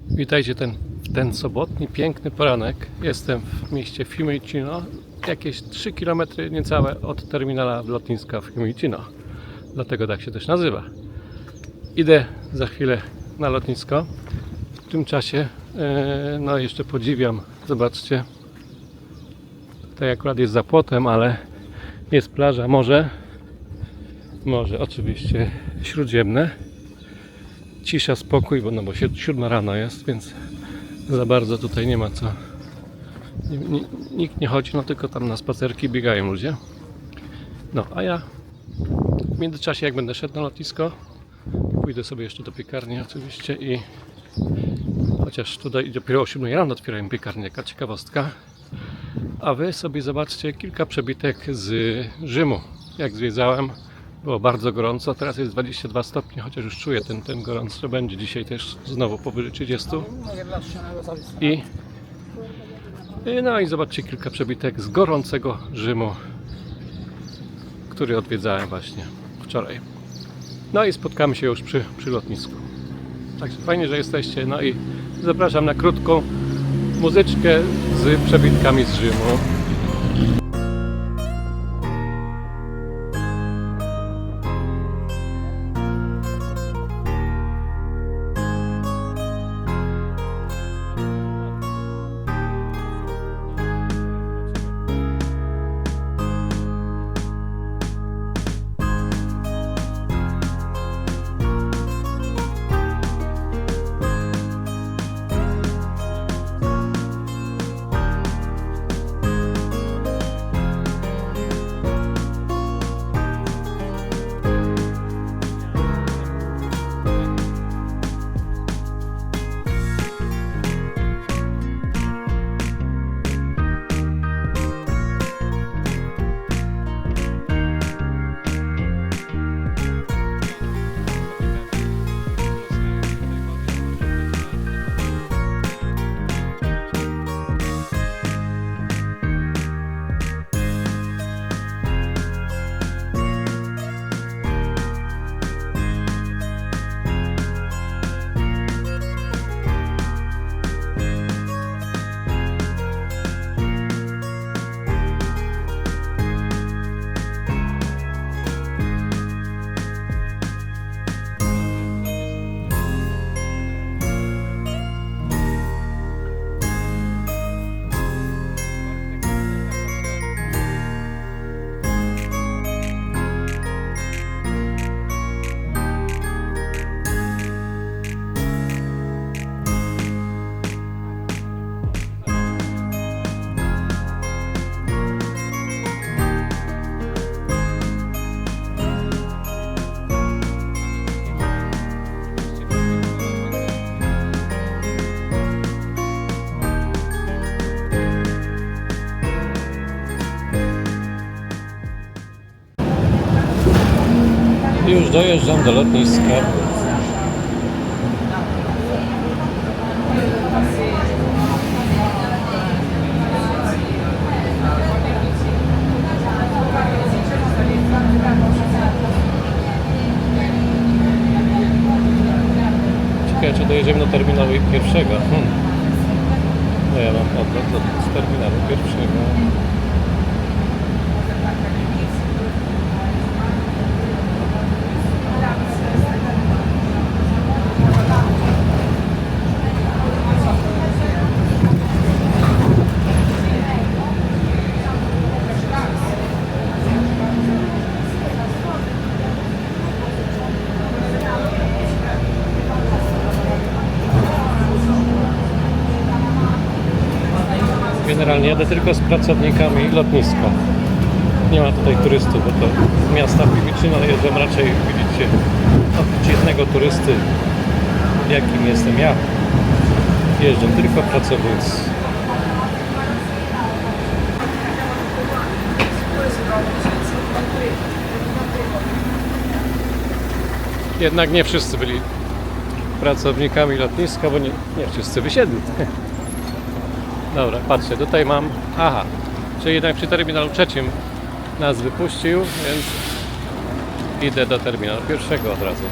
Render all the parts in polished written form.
Witajcie ten sobotni, piękny poranek. Jestem w mieście Fiumicino, jakieś 3 km niecałe od terminala lotniska w Fiumicino. Dlatego tak się też nazywa. Idę za chwilę na lotnisko. W tym czasie no jeszcze podziwiam. Zobaczcie. Tutaj akurat jest za płotem, ale jest plaża, morze oczywiście śródziemne. Cisza, spokój, bo 7 rano jest, więc za bardzo tutaj nie ma co. Nikt nie chodzi, no tylko tam na spacerki biegają ludzie. No, a ja w międzyczasie, jak będę szedł na lotnisko, pójdę sobie jeszcze do piekarni oczywiście i chociaż tutaj dopiero o 7 rano otwierają piekarnię, jaka ciekawostka. A wy sobie zobaczcie kilka przebitek z Rzymu. Jak zwiedzałem, było bardzo gorąco, teraz jest 22 stopnie, chociaż już czuję ten gorąc, że będzie dzisiaj też znowu powyżej 30. No i zobaczcie kilka przebitek z gorącego Rzymu, który odwiedzałem właśnie wczoraj. No i spotkamy się już przy lotnisku. Także fajnie, że jesteście. No i zapraszam na krótką muzyczkę z przebitkami z Rzymu. Już dojeżdżam do lotniska. Ciekawe, czy dojedziemy do terminalu pierwszego. No ja mam odlot z terminalu pierwszego. Generalnie jadę tylko z pracownikami lotniska. Nie ma tutaj turystów, bo to z miasta Fiumicino jeżdżą raczej, widzicie, oprócz jednego turysty, jakim jestem ja, jeżdżą tylko pracownicy. Jednak nie wszyscy byli pracownikami lotniska, bo nie wszyscy wysiedli. Dobra, patrzcie, tutaj mam... Aha, czyli jednak przy terminalu trzecim nas wypuścił, więc idę do terminalu pierwszego od razu.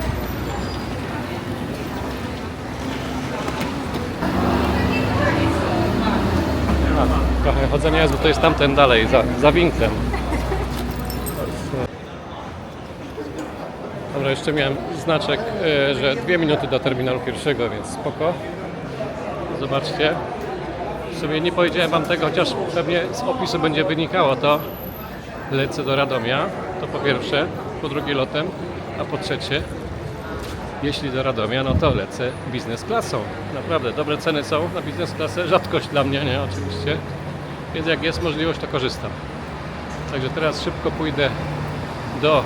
chodzenia jest, bo to jest tamten dalej, za winklem. Dobra, jeszcze miałem znaczek, że 2 minuty do terminalu pierwszego, więc spoko. Zobaczcie. Sobie nie powiedziałem wam tego, chociaż pewnie z opisu będzie wynikało to. Lecę do Radomia, to po pierwsze, po drugie lotem, a po trzecie, jeśli do Radomia, no to lecę biznes klasą. Naprawdę, dobre ceny są na biznes klasę, rzadkość dla mnie, nie, oczywiście. Więc jak jest możliwość, to korzystam. Także teraz szybko pójdę do...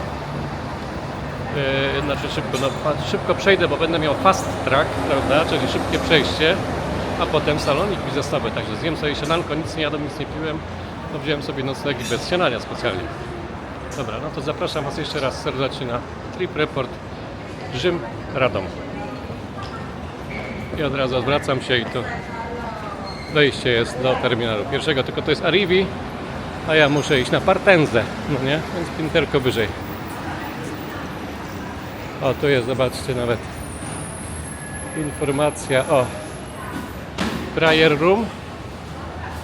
szybko przejdę, bo będę miał fast track, prawda, czyli szybkie przejście, a potem salonik biznesowy. Także zjem sobie śniadanko, nic nie jadłem, nic nie piłem. No, wziąłem sobie noclegi bez śniadania specjalnie. Dobra, no to zapraszam Was jeszcze raz serdecznie na Trip Report Rzym-Radom. I od razu odwracam się i to wejście jest do terminalu pierwszego, tylko to jest Arrivi, a ja muszę iść na Partenzę, no nie? Więc pięterko wyżej. O, tu jest, zobaczcie, nawet informacja o Prayer Room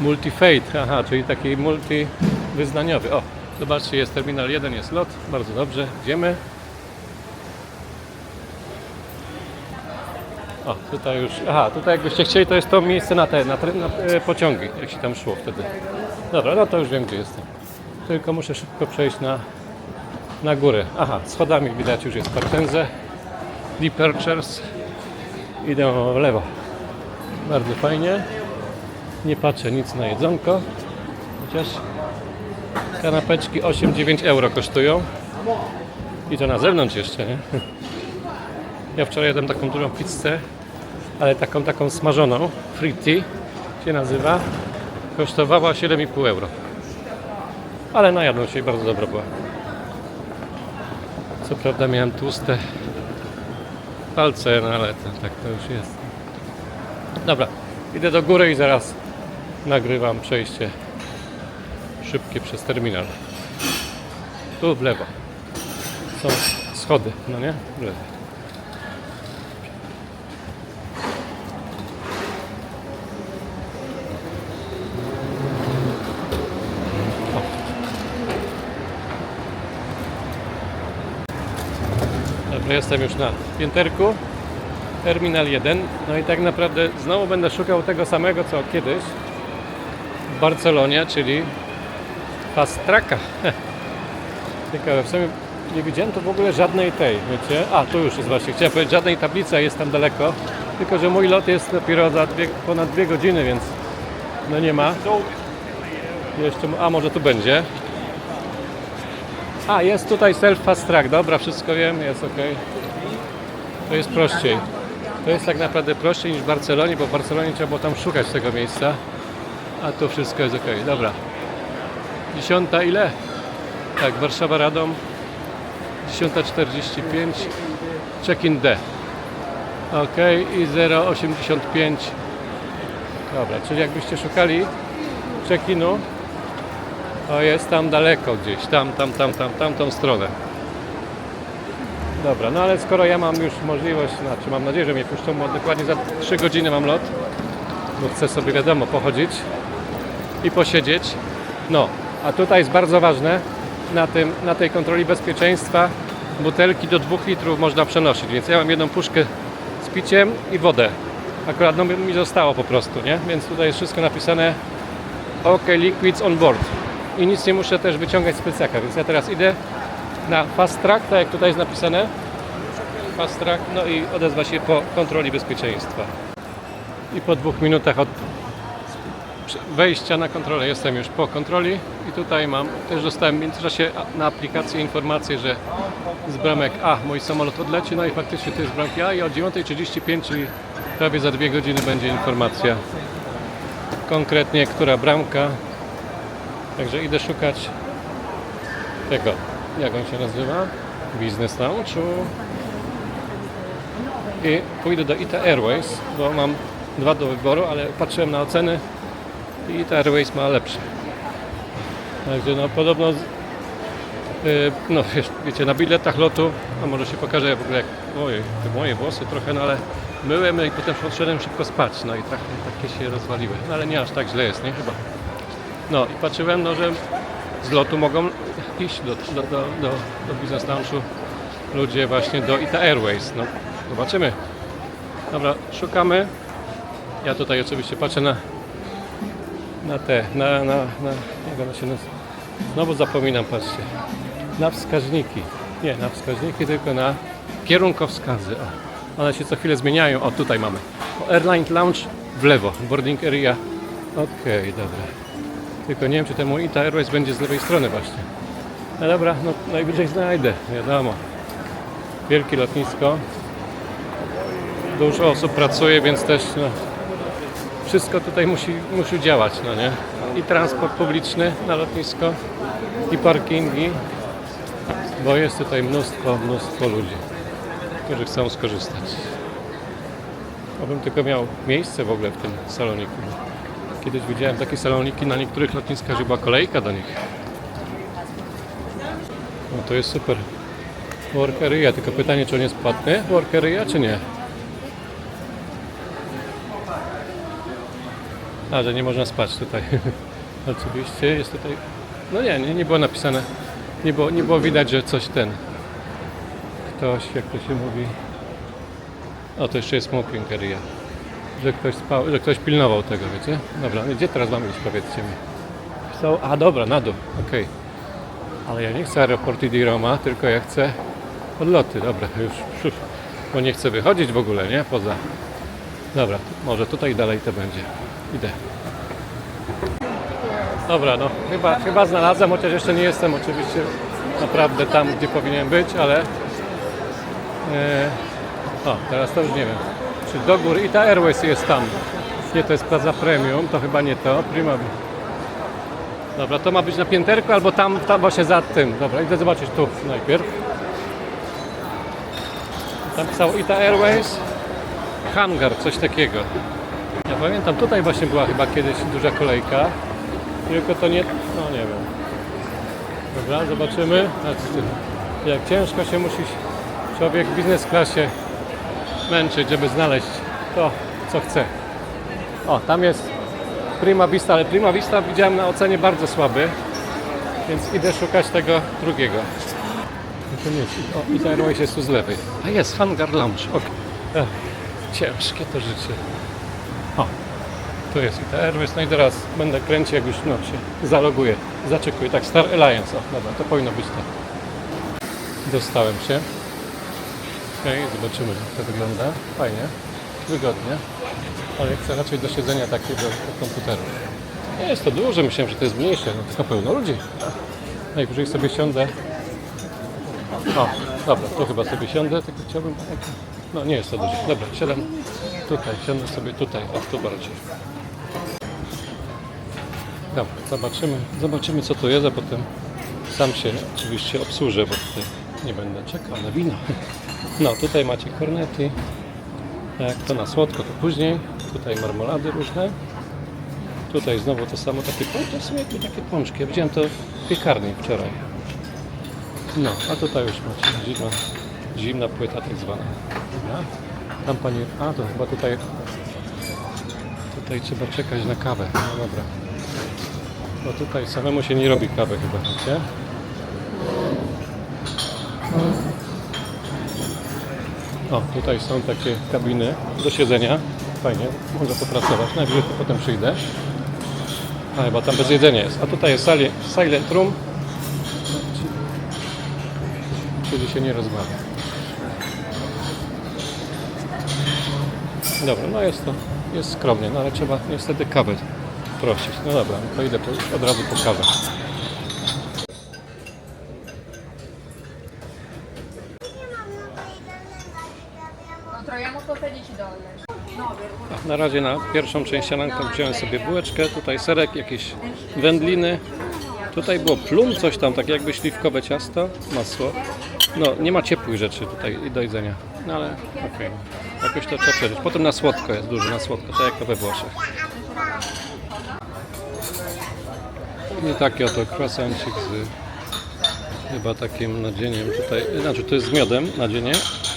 Multi-Faith, aha, czyli taki multiwyznaniowy. O, zobaczcie, jest terminal 1, jest lot, bardzo dobrze, idziemy. O, tutaj już, aha, tutaj jakbyście chcieli, to jest to miejsce na pociągi, jak się tam szło wtedy. Dobra, no to już wiem, gdzie jestem. Tylko muszę szybko przejść na górę. Aha, schodami widać już jest Partenzę. Departures. Idę w lewo. Bardzo fajnie. Nie patrzę nic na jedzonko. Chociaż kanapeczki 8-9 euro kosztują. I to na zewnątrz jeszcze, nie? Ja wczoraj jadłem taką dużą pizzę, ale taką smażoną, fritti się nazywa. Kosztowała 7,5 euro. Ale najadłem się i bardzo dobra była. Co prawda miałem tłuste palce, no ale tak to już jest. Dobra, idę do góry i zaraz nagrywam przejście szybkie przez terminal. Tu w lewo są schody, no nie? W lewo. Dobra, jestem już na pięterku. Terminal 1. No i tak naprawdę znowu będę szukał tego samego co kiedyś w Barcelonie, czyli fast tracka. Ciekawe, w sumie nie widziałem tu w ogóle żadnej tej, wiecie? A, tu już jest właśnie, chciałem powiedzieć, żadnej tablicy, jest tam daleko. Tylko że mój lot jest dopiero za ponad 2 godziny, więc no nie ma. Jeszcze, a może tu będzie. A, jest tutaj self fast track, dobra, wszystko wiem, jest ok. To jest prościej. To jest tak naprawdę prościej niż w Barcelonie, bo w Barcelonie trzeba było tam szukać tego miejsca. A tu wszystko jest ok, dobra. 10 ile? Tak, Warszawa Radom. 10:45. Check-in D. Ok, i 0,85. Dobra, czyli jakbyście szukali check-inu, to jest tam daleko gdzieś, tamtą stronę. Dobra, no ale skoro ja mam już możliwość, znaczy mam nadzieję, że mnie puszczą, bo dokładnie za 3 godziny mam lot, bo chcę sobie wiadomo pochodzić i posiedzieć. No, a tutaj jest bardzo ważne, na tej kontroli bezpieczeństwa butelki do 2 litrów można przenosić, więc ja mam jedną puszkę z piciem i wodę. Akurat no mi zostało po prostu, nie? Więc tutaj jest wszystko napisane OK Liquids on board. I nic nie muszę też wyciągać z plecaka, więc ja teraz idę na fast track, tak jak tutaj jest napisane. Fast track, no i odezwa się po kontroli bezpieczeństwa. I po 2 minutach od wejścia na kontrolę jestem już po kontroli i tutaj mam, też dostałem w międzyczasie na aplikacji informację, że z bramek A mój samolot odleci, no i faktycznie to jest bramki A i o 9:35, czyli prawie za 2 godziny będzie informacja konkretnie, która bramka. Także idę szukać tego, jak on się nazywa, Business Lounge i pójdę do ITA Airways, bo mam 2 do wyboru, ale patrzyłem na oceny i ITA Airways ma lepsze. Także no podobno, no wiecie, na biletach lotu, a może się pokaże w ogóle jak, ojej, te moje włosy trochę, no ale myłem i potem poszedłem szybko spać, no i takie się rozwaliły, no ale nie aż tak źle jest, nie? Chyba. No i patrzyłem, no, że z lotu mogą iść do Business Launchu ludzie właśnie do ITA Airways. No, zobaczymy. Dobra, szukamy. Ja tutaj oczywiście patrzę na jak one się nazywa? Znowu zapominam, patrzcie. Na wskaźniki. Nie na wskaźniki, tylko na kierunkowskazy. O, one się co chwilę zmieniają. O, tutaj mamy. Airline Lounge w lewo. Boarding area. Okej, dobra. Tylko nie wiem, czy temu ITA Airways będzie z lewej strony właśnie. No dobra, no najwyżej znajdę, wiadomo. Wielkie lotnisko. Dużo osób pracuje, więc też no, wszystko tutaj musi działać, no nie? I transport publiczny na lotnisko, i parkingi, bo jest tutaj mnóstwo ludzi, którzy chcą skorzystać. Obym tylko miał miejsce w ogóle w tym saloniku. Kiedyś widziałem takie saloniki na niektórych lotniskach, że była kolejka do nich. No to jest super. Work area, tylko pytanie, czy on jest płatny? Work area, czy nie? A, że nie można spać tutaj. Oczywiście jest tutaj... No nie było napisane. Nie było widać, że coś ktoś, jak to się mówi... O, to jeszcze jest smoking area. Że ktoś spał, że ktoś pilnował tego, wiecie? Dobra, gdzie teraz mamy iść, powiedzcie mi? A, dobra, na dół, okej. Ale ja nie chcę aeroportu di Roma, tylko ja chcę odloty. Dobra, już, bo nie chcę wychodzić w ogóle, nie? Poza... Dobra, może tutaj dalej to będzie. Idę. Dobra, no chyba znalazłem, chociaż jeszcze nie jestem oczywiście naprawdę tam, gdzie powinien być, ale o, teraz to już nie wiem, czy do góry ITA Airways jest tam. Nie, to jest Plaza Premium, to chyba nie to. Prima. Dobra, to ma być na pięterku albo tam właśnie za tym. Dobra, idę zobaczyć tu najpierw. Tam pisało ITA Airways, hangar, coś takiego. Ja pamiętam, tutaj właśnie była chyba kiedyś duża kolejka. Tylko to nie... no nie wiem. Dobra, zobaczymy. Jak ciężko się musi człowiek w biznes klasie męczyć, żeby znaleźć to, co chce. O, tam jest Prima Vista, ale Prima Vista widziałem na ocenie bardzo słaby, więc idę szukać tego drugiego. To nie jest. O, ITA Airways jest tu z lewej. A jest, Hangar Lounge. Okay. Ciężkie to życie. O, tu jest ITA Airways. No i teraz będę kręcić, jak już no, się zaloguję. Zaczekuję. Tak, Star Alliance. O, dobra, to powinno być to. Dostałem się. Okej, zobaczymy, jak to wygląda. Fajnie, wygodnie. Ale chcę raczej do siedzenia takiego komputeru. Nie jest to duże, myślałem, że to jest mniejsze. No tylko pełno ludzi. Najwyżej sobie siądę. O, dobra, tu chyba sobie siądę, tylko chciałbym... No nie jest to duże. Dobra, siadam tutaj, siądę sobie tutaj, o tu bardziej. Dobra, zobaczymy co tu jest, a potem sam się oczywiście obsłużę, bo tutaj nie będę czekał na wino. No, tutaj macie kornety. Jak to na słodko, to później. Tutaj marmolady różne. Tutaj znowu to samo, to są jakieś takie pączki. Ja widziałem to w piekarni wczoraj. No, a tutaj już macie zimna płyta tak zwana. Dobra. Tam pani... A, to chyba tutaj trzeba czekać na kawę. No dobra. Bo tutaj samemu się nie robi kawy chyba, wiecie? O, tutaj są takie kabiny do siedzenia. Fajnie, można popracować. Najwyżej to potem przyjdę. A chyba tam bez jedzenia jest. A tutaj jest silent room. Czyli się nie rozmawia. Dobra, no jest skromnie, no ale trzeba niestety kawę prosić. No dobra, to idę od razu po kawę. Na razie na pierwszą część śniadanka wziąłem sobie bułeczkę, tutaj serek, jakieś wędliny. Tutaj było plum, coś tam, takie jakby śliwkowe ciasto, masło. No, nie ma ciepłych rzeczy tutaj do jedzenia, no ale okej. Jakoś to trzeba przeżyć. Potem na słodko jest dużo, na słodko, tak jak to we Włoszech. I taki oto croissancik z chyba takim nadzieniem tutaj, znaczy to jest z miodem nadzienie,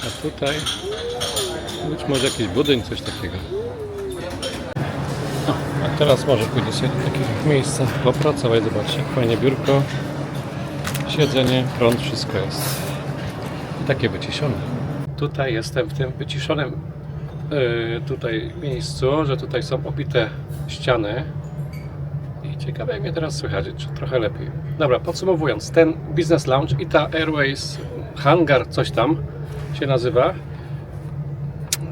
a tutaj być może jakiś budyń, coś takiego. No, a teraz może pójdę sobie do takiego miejsca popracować. Zobaczcie, jak fajnie biurko, siedzenie, prąd, wszystko jest. I takie wyciszone. Tutaj jestem w tym wyciszonym tutaj miejscu, że tutaj są obite ściany. I ciekawe, jak mnie teraz słychać, czy trochę lepiej. Dobra, podsumowując, ten Business Lounge ITA Airways Hangar, coś tam się nazywa.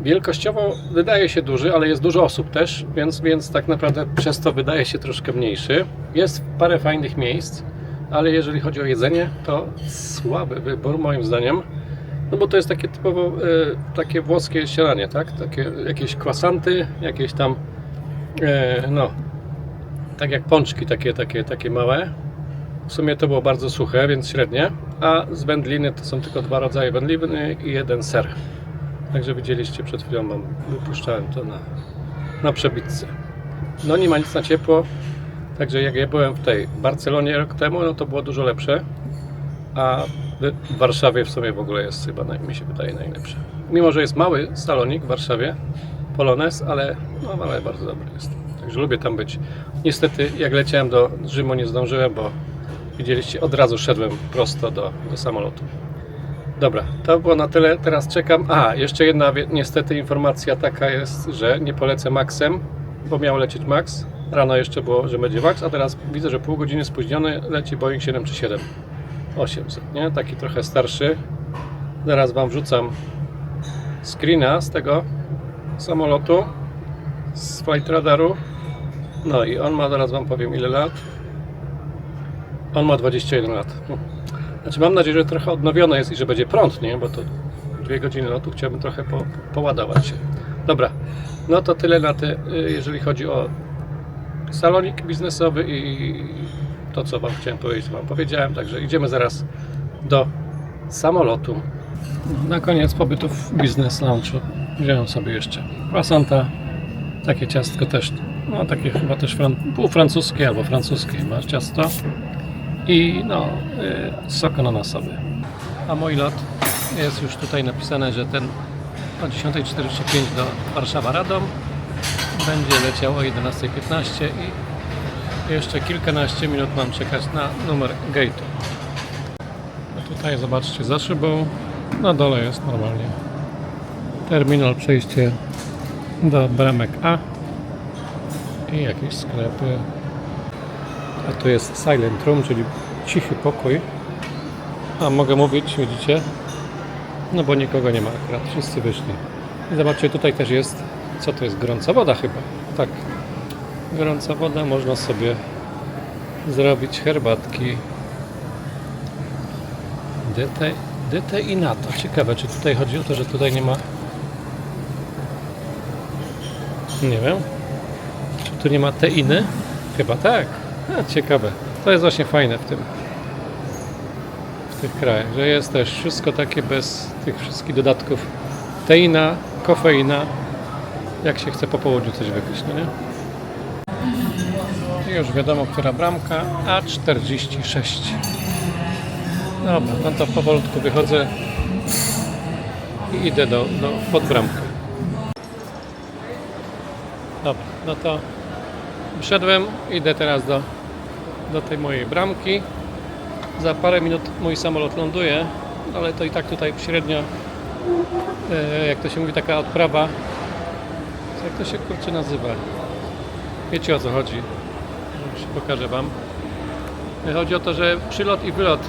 Wielkościowo wydaje się duży, ale jest dużo osób też, więc tak naprawdę przez to wydaje się troszkę mniejszy. Jest parę fajnych miejsc, ale jeżeli chodzi o jedzenie, to słaby wybór moim zdaniem. No bo to jest takie typowo takie włoskie śniadanie, tak? Takie jakieś croissanty, jakieś tam no tak jak pączki takie małe. W sumie to było bardzo suche, więc średnie. A z wędliny to są tylko 2 rodzaje wędliny i 1 ser. Także widzieliście przed chwilą, bo wypuszczałem to na przebitce. No nie ma nic na ciepło. Także jak ja byłem w tej Barcelonie rok temu, no to było dużo lepsze. A w Warszawie w sumie w ogóle jest chyba, mi się wydaje, najlepsze. Mimo że jest mały salonik w Warszawie, Polonez, ale bardzo dobry jest. Także lubię tam być. Niestety jak leciałem do Rzymu, nie zdążyłem, bo widzieliście, od razu szedłem prosto do samolotu. Dobra, to było na tyle. Teraz czekam. Jeszcze jedna niestety informacja taka jest, że nie polecę Maxem, bo miał lecieć Max. Rano jeszcze było, że będzie Max, a teraz widzę, że pół godziny spóźniony leci Boeing 737 800, nie? Taki trochę starszy. Zaraz wam wrzucam screena z tego samolotu, z flight radaru. No i on ma, zaraz wam powiem ile lat. On ma 21 lat. Znaczy mam nadzieję, że trochę odnowione jest i że będzie prąd, nie? Bo to 2 godziny lotu, chciałbym trochę poładować się. Dobra, no to tyle jeżeli chodzi o salonik biznesowy i to, co wam chciałem powiedzieć, wam powiedziałem. Także idziemy zaraz do samolotu. Na koniec pobytu w Business Lounge'u wziąłem sobie jeszcze croissanta, takie ciastko też, no takie chyba też półfrancuskie albo francuskie chyba ciasto i no sok ananasowy. A mój lot jest już tutaj napisane, że ten o 10:45 do Warszawa-Radom będzie leciał o 11:15 i jeszcze kilkanaście minut mam czekać na numer gate'u. A tutaj zobaczcie, za szybą na dole jest normalnie terminal, przejście do bramek A i jakieś sklepy. A tu jest silent room, czyli cichy pokój. A mogę mówić, widzicie? No bo nikogo nie ma akurat, wszyscy wyszli. I zobaczcie, tutaj też jest, co to jest, gorąca woda chyba. Tak, gorąca woda, można sobie zrobić herbatki. Dete i nato. Ciekawe, czy tutaj chodzi o to, że tutaj nie ma... Nie wiem. Czy tu nie ma teiny? Chyba tak. Ciekawe. To jest właśnie fajne w tych krajach, że jest też wszystko takie bez tych wszystkich dodatków. Teina, kofeina. Jak się chce po południu coś wypić, no nie? I już wiadomo, która bramka. A46. Dobra, no to powolutku wychodzę i idę pod bramkę. Dobra, no to wszedłem, idę teraz do tej mojej bramki. Za parę minut mój samolot ląduje, ale to i tak tutaj średnio, jak to się mówi, taka odprawa, jak to się kurczę nazywa? Wiecie, o co chodzi? Już pokażę wam. Chodzi o to, że przylot i wylot,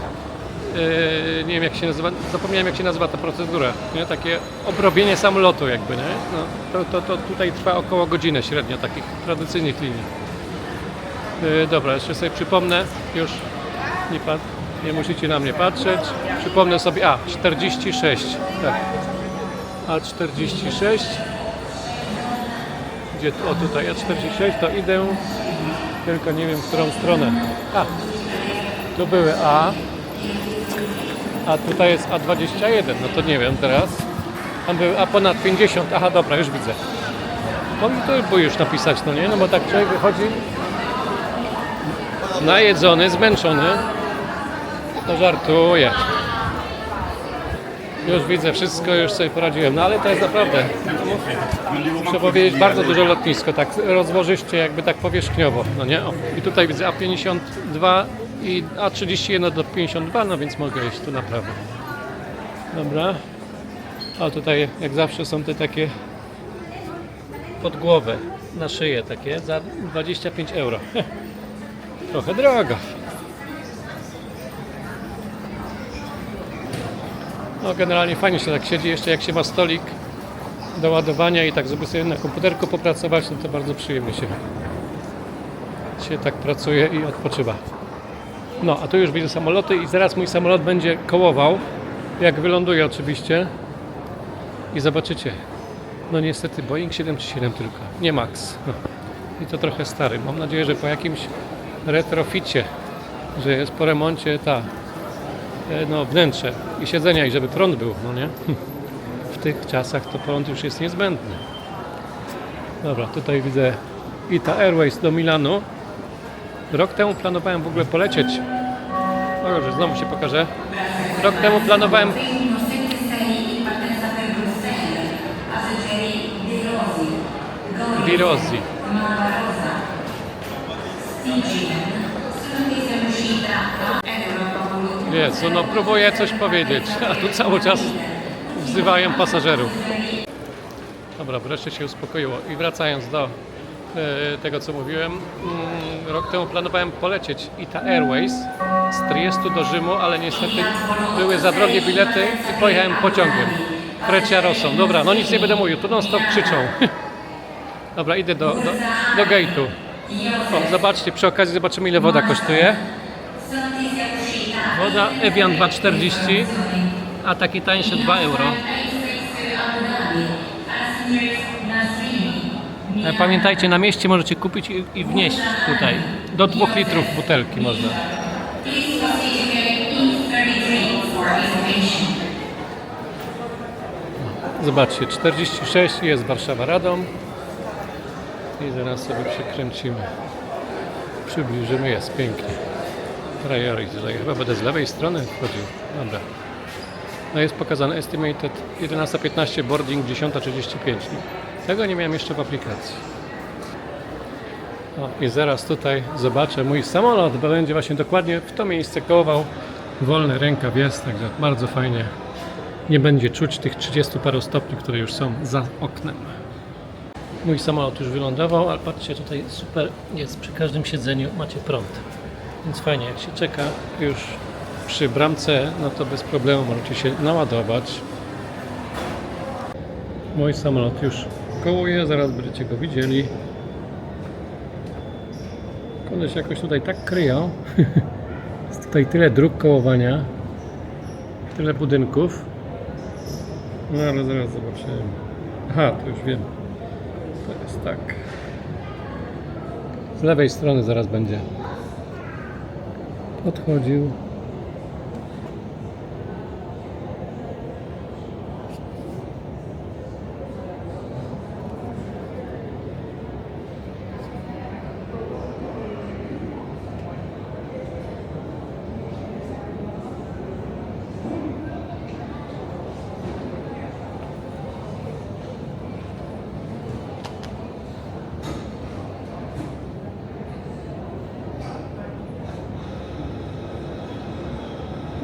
nie wiem jak się nazywa, zapomniałem jak się nazywa ta procedura, nie? Takie obrobienie samolotu jakby, nie? No, to tutaj trwa około godziny średnio, takich tradycyjnych linii. Dobra, jeszcze sobie przypomnę, już nie musicie na mnie patrzeć, przypomnę sobie, A46, tak, A46, gdzie, o tutaj A46, to idę, tylko nie wiem w którą stronę, tu były a tutaj jest A21, no to nie wiem teraz, tam były A ponad 50, aha dobra, już widzę, mogę to było już napisać, no nie, no bo tak człowiek wychodzi najedzony, zmęczony, to żartuję. Już widzę wszystko, już sobie poradziłem, no ale to jest naprawdę, Muszę powiedzieć, bardzo duże lotnisko, tak rozłożyście jakby tak powierzchniowo, no nie? O, i tutaj widzę A52 i A31 do 52, no więc mogę iść tu na prawo. Dobra. A tutaj jak zawsze są te takie pod głowę, na szyję takie, za 25 euro. Trochę drogo. No generalnie fajnie się tak siedzi, jeszcze jak się ma stolik do ładowania i tak żeby sobie na komputerku popracować, no to bardzo przyjemnie się tak pracuje i odpoczywa. No, a tu już widzę samoloty i zaraz mój samolot będzie kołował, jak wyląduje oczywiście. I zobaczycie, no niestety Boeing 737 tylko, nie Max. No. I to trochę stary. Mam nadzieję, że po jakimś retroficie, że jest po remoncie no, wnętrze i siedzenia i żeby prąd był, no nie? W tych czasach to prąd już jest niezbędny. Dobra, tutaj widzę ITA Airways do Milanu. Rok temu planowałem w ogóle polecieć. O, że znowu się pokażę. Rok temu planowałem Virozzi. Jezu, no próbuję coś powiedzieć, a tu cały czas wzywają pasażerów. Dobra, wreszcie się uspokoiło. I wracając do tego, co mówiłem, rok temu planowałem polecieć ITA Airways z Triestu do Rzymu, ale niestety były za drogie bilety i pojechałem pociągiem Frecciarosą. Dobra, no nic nie będę mówił, tu non stop krzyczą. Dobra, idę do gate'u. O, zobaczcie, przy okazji zobaczymy, ile woda kosztuje. Woda Evian 2,40, a taki tańszy 2 euro. Pamiętajcie, na mieście możecie kupić i wnieść tutaj. Do 2 litrów butelki można. Zobaczcie, 46 jest Warszawa-Radom. I zaraz sobie przekręcimy. Przybliżymy, jest pięknie. Priority, tutaj chyba będę z lewej strony wchodził. Dobra. No jest pokazane estimated 11:15 boarding 10:35. Tego nie miałem jeszcze w aplikacji. O, i zaraz tutaj zobaczę mój samolot, bo będzie właśnie dokładnie w to miejsce kołował. Wolny rękaw jest, także bardzo fajnie. Nie będzie czuć tych 30 paru stopni, które już są za oknem. Mój samolot już wylądował, ale patrzcie, tutaj super jest, przy każdym siedzeniu macie prąd. Więc fajnie, jak się czeka już przy bramce, no to bez problemu możecie się naładować. Mój samolot już kołuje, zaraz będziecie go widzieli. One się jakoś tutaj tak kryją. Jest tutaj tyle dróg kołowania, tyle budynków. No ale zaraz zobaczymy. Aha, to już wiem. To jest tak. Z lewej strony zaraz będzie podchodził.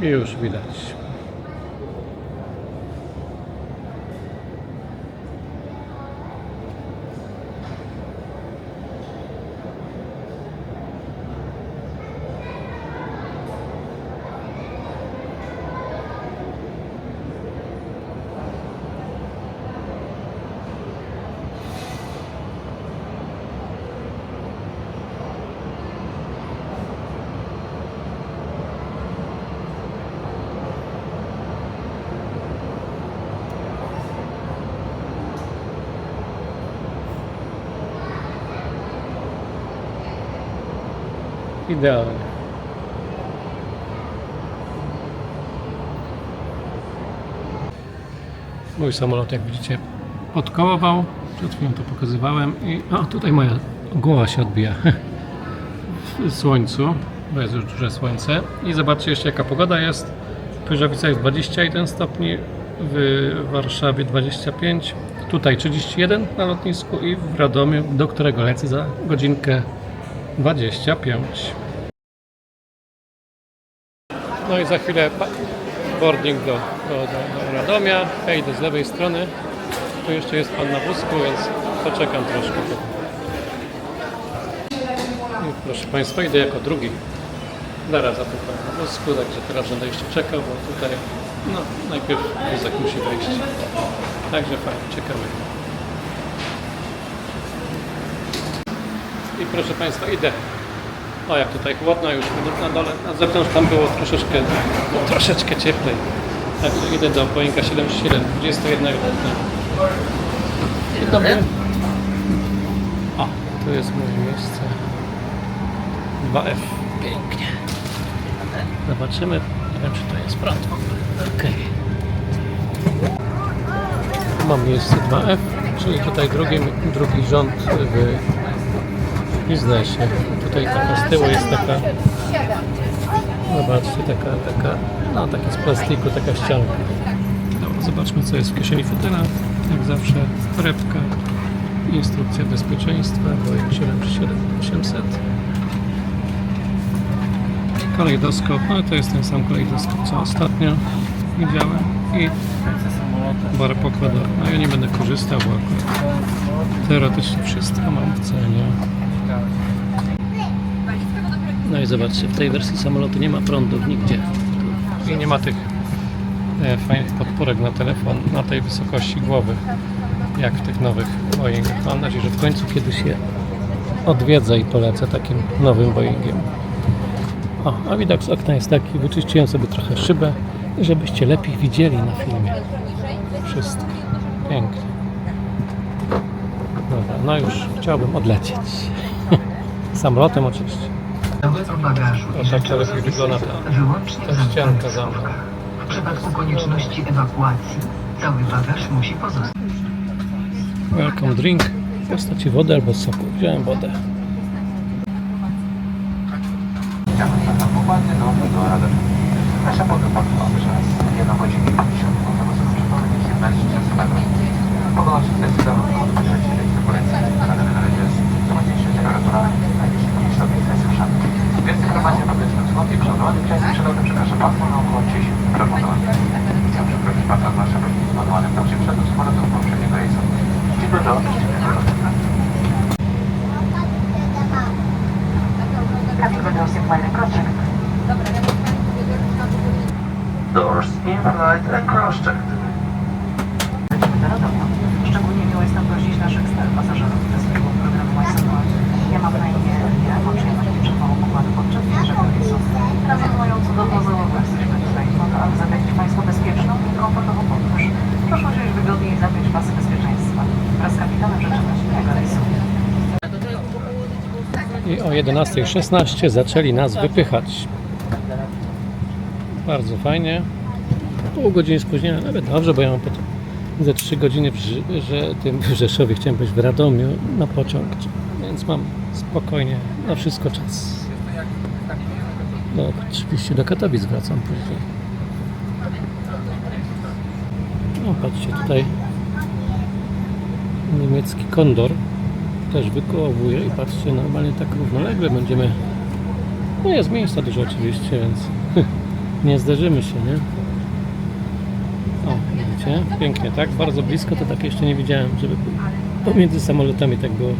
I już widać. Idealnie. Mój samolot, jak widzicie, podkołował. Przed chwilą to pokazywałem i tutaj moja głowa się odbija w słońcu, bo jest już duże słońce. I zobaczcie jeszcze, jaka pogoda jest. W Pyrzowicach jest 21 stopni, w Warszawie 25, tutaj 31 na lotnisku i w Radomiu, do którego lecę za godzinkę 25. No i za chwilę boarding do Radomia. Ja idę z lewej strony. Tu jeszcze jest pan na wózku, więc poczekam troszkę. I proszę Państwa, idę jako drugi. Zaraz za tym na wózku, także teraz będę jeszcze czekał, bo tutaj najpierw wózek musi wejść. Także fajnie, czekamy. I proszę Państwa, idę. O, jak tutaj chłodno już na dole, na zewnątrz tam było troszeczkę cieplej. Także idę do Boeinga 737, 21-letnia. Dzień dobry. O, tu jest moje miejsce. 2F. Pięknie. Zobaczymy. Nie wiem, czy to jest prąd w ogóle. Okej. Mam miejsce 2F, czyli tutaj drugi rząd w biznesie. Tutaj taka z tyłu jest taka, zobaczcie, taka z plastiku, taka ścianka. Dobra, zobaczmy, co jest w kieszeni fotela. Jak zawsze torebka, instrukcja bezpieczeństwa, Boeing 737-800. Kalejdoskop, ale to jest ten sam kalejdoskop, co ostatnio widziałem, i bar pokładowy. No ja nie będę korzystał, bo akurat teoretycznie wszystko mam w cenie. No i zobaczcie, w tej wersji samolotu nie ma prądów nigdzie. I nie ma tych fajnych podporek na telefon na tej wysokości głowy, jak w tych nowych Boeingach. Mam nadzieję, że w końcu kiedyś je odwiedzę i polecę takim nowym Boeingiem. O, a widok z okna jest taki, wyczyściłem sobie trochę szybę, żebyście lepiej widzieli na filmie. Wszystko. Pięknie. Dobra, no już chciałbym odlecieć. Samolotem oczywiście. O, tak to lepiej wygląda ta ścianka za mną. W przypadku konieczności ewakuacji cały bagaż musi pozostać. Welcome drink w postaci wody albo soku. Wziąłem wodę. Nasza podróż trwa przez 1 godzinę i 50 minut. Możemy przeprowadzić 17 metrów. Pogoda się zdecydowanie podwyższyć do poleceń. Na razie jest ładniejsza temperatura, najwyższy powietrze jest słyszane. Więcej informacji o obecnym zlocie przeładowany część przelotu przekracza pasmo na około 10 km. Chcę przeprowadzić pasmo nasze powinien zbudowany w trakcie przelotu samolotu poprzedniego rejsu. Dziękuję za odejście. Traffic windows in flight and cross-checked. Doors in flight and cross-checked. Lecimy do Radomia. Szczególnie miło jest nam gościć naszych stałych pasażerów do swojego programu MySamolot. Ja mam na imię Elia, mam przyjemność przewału pokładu podczas pierwszego rejsu. Razem z moją cudowną załogą jesteśmy tutaj po to, aby zapewnić Państwu bezpieczną i komfortową podróż. Proszę usiąść wygodnie i zapiąć pasy bezpieczeństwa. Wraz z kapitanem życzymy tego rejsu. I o 11:16 zaczęli nas wypychać. Bardzo fajnie. Pół godziny spóźnienia, nawet dobrze, bo ja mam potem ze 3 godziny w Rzeszowie, chciałem być w Radomiu na pociąg, więc mam spokojnie na wszystko czas. No, oczywiście do Katowic wracam później. No, patrzcie, tutaj niemiecki Kondor też wykołowuje i patrzcie, normalnie tak równolegle będziemy. No jest miejsca dużo oczywiście, więc nie zderzymy się, nie? O, widzicie? Pięknie, tak? Bardzo blisko to tak jeszcze nie widziałem, żeby pomiędzy samolotami tak było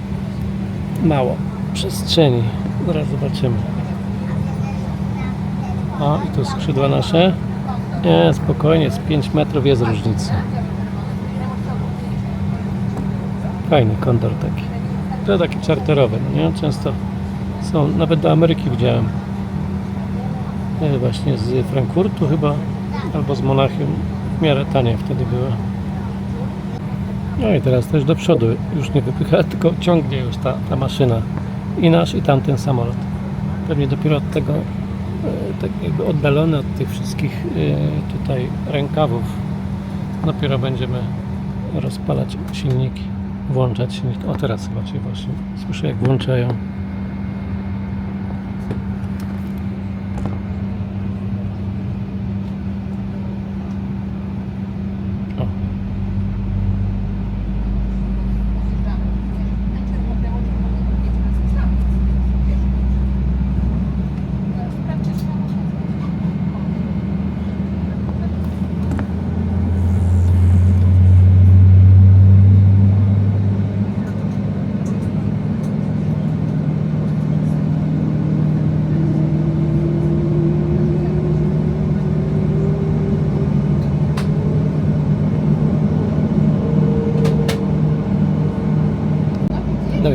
mało przestrzeni. Zaraz zobaczymy. O, i tu skrzydła nasze. Nie, spokojnie, z 5 metrów jest różnica. Fajny Kondor taki. To taki czarterowy, no nie? Często są, nawet do Ameryki widziałem. Właśnie z Frankfurtu chyba, albo z Monachium. W miarę tanie wtedy było. No i teraz też do przodu już nie wypycha, tylko ciągnie już ta maszyna. I nasz, i tamten samolot. Pewnie dopiero od tego, tak jakby oddalony od tych wszystkich tutaj rękawów, dopiero będziemy rozpalać silniki, włączać silniki. O, teraz chyba się właśnie słyszę, jak włączają.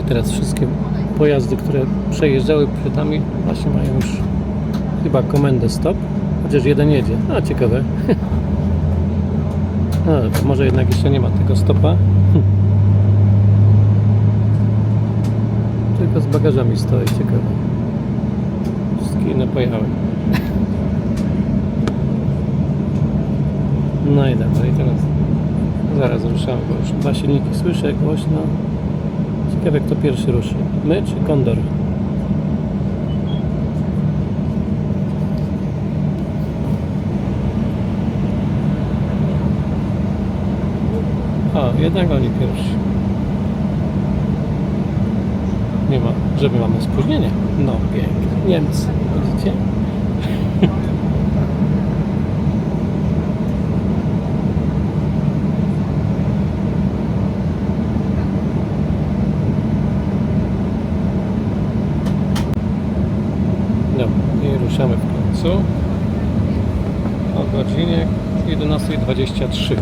teraz wszystkie pojazdy, które przejeżdżały przed nami, właśnie mają już chyba komendę stop, chociaż jeden jedzie. No ciekawe. No, to może jednak jeszcze nie ma tego stopa. Tylko z bagażami stoi, ciekawe. Wszystkie inne pojechały. No i dobra, i teraz zaraz ruszamy, bo już dwa silniki słyszę głośno. Ciekawe, kto pierwszy ruszy. My czy Kondor? O, jednak oni pierwsi. Nie ma, żeby mamy spóźnienie. No pięknie. Niemcy, widzicie? No i ruszamy w końcu o godzinie 11:23.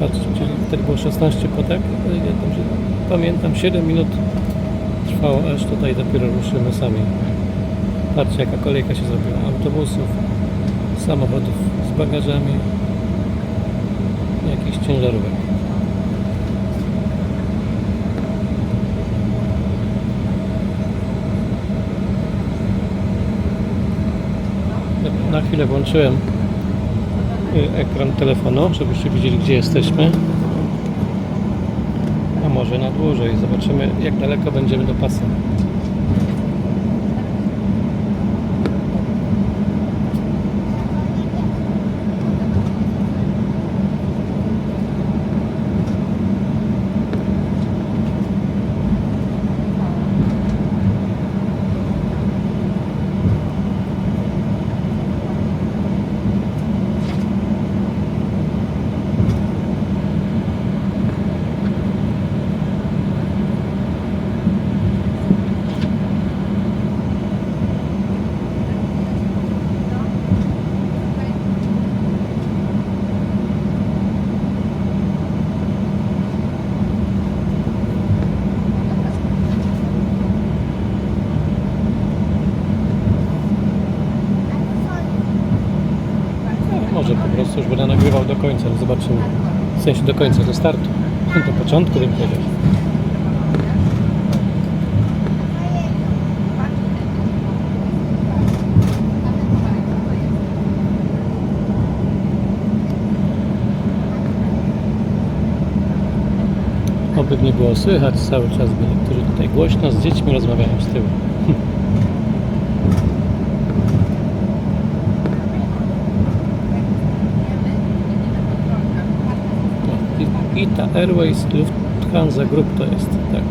Patrzcie, czyli wtedy było 16 po tak, ale ja dobrze pamiętam, 7 minut trwało, aż tutaj dopiero ruszymy sami. Patrzcie, jaka kolejka się zrobiła. Autobusów, samochodów z bagażami, jakichś ciężarówek. Na chwilę włączyłem ekran telefonu, żebyście widzieli, gdzie jesteśmy. A może na dłużej. Zobaczymy, jak daleko będziemy do pasa. Może po prostu już będę nagrywał do końca, zobaczymy. W sensie do końca, do startu. Do początku bym powiedział. Oby nie było słychać cały czas, bo niektórzy tutaj głośno z dziećmi rozmawiają z tyłu. ITA Airways Lufthansa Group to jest, tak.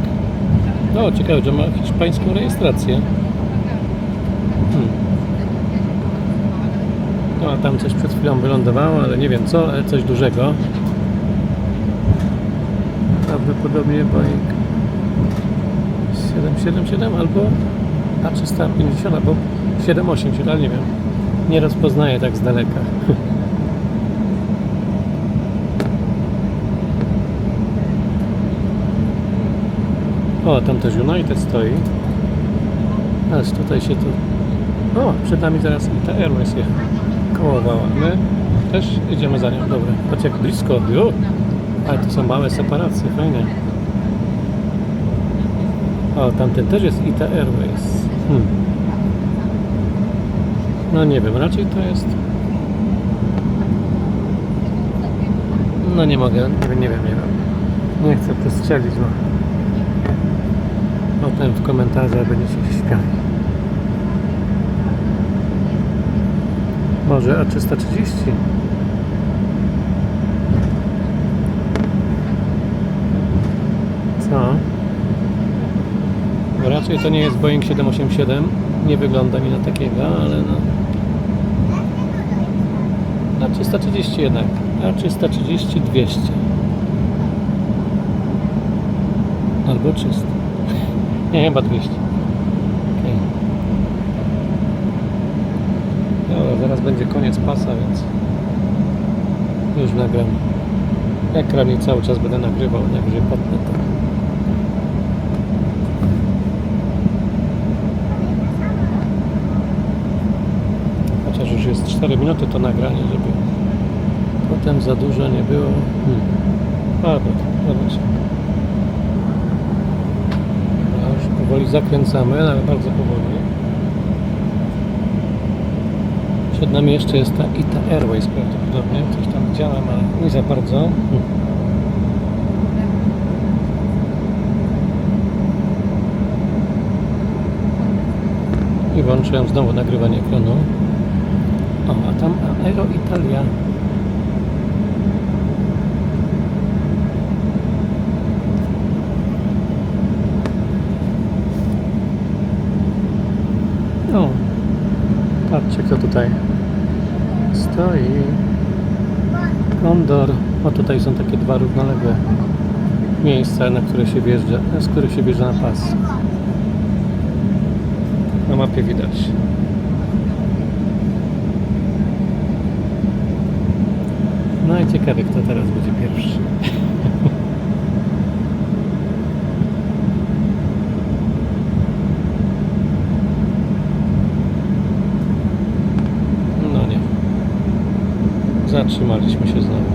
No, ciekawe, że ma hiszpańską rejestrację. No, a tam coś przed chwilą wylądowało, ale nie wiem co, ale coś dużego. Prawdopodobnie Boeing 777 albo A350 albo 787, ale nie wiem. Nie rozpoznaję tak z daleka. O, tam też United stoi. Aż tutaj się tu... O, przed nami zaraz ITA Airways je kołowała. My też idziemy za nią. Dobra, patrz jak blisko. Ale to są małe separacje, fajnie. O, tamten też jest ITA Airways. No nie wiem, raczej to jest... No nie mogę, nie wiem. Nie chcę przestrzelić, no. Potem w komentarzach będzie się śmiali. Może A330? Co? Bo raczej to nie jest Boeing 787. Nie wygląda mi na takiego, ale no... A330 jednak. A330 200. Albo 300. Nie, chyba 200. Okay. Dobra, zaraz będzie koniec pasa, więc już nagram ekran i cały czas będę nagrywał, najwyżej potnę to. jest 4 minuty to nagranie, żeby potem za dużo nie było. Zobaczcie. Już powoli zakręcamy, ale bardzo powoli. Przed nami jeszcze jest ta ITA Airways prawdopodobnie. Coś tam widziałem, ale nie za bardzo. I włączyłem znowu nagrywanie ekranu. O, a tam Aero Italia. O, patrzcie kto tutaj stoi. Condor. O, tutaj są takie dwa równoległe miejsca, na które się wjeżdża, z których się wjeżdża na pas. Na mapie widać. No i ciekawe, kto teraz będzie pierwszy. No nie. Zatrzymaliśmy się znowu.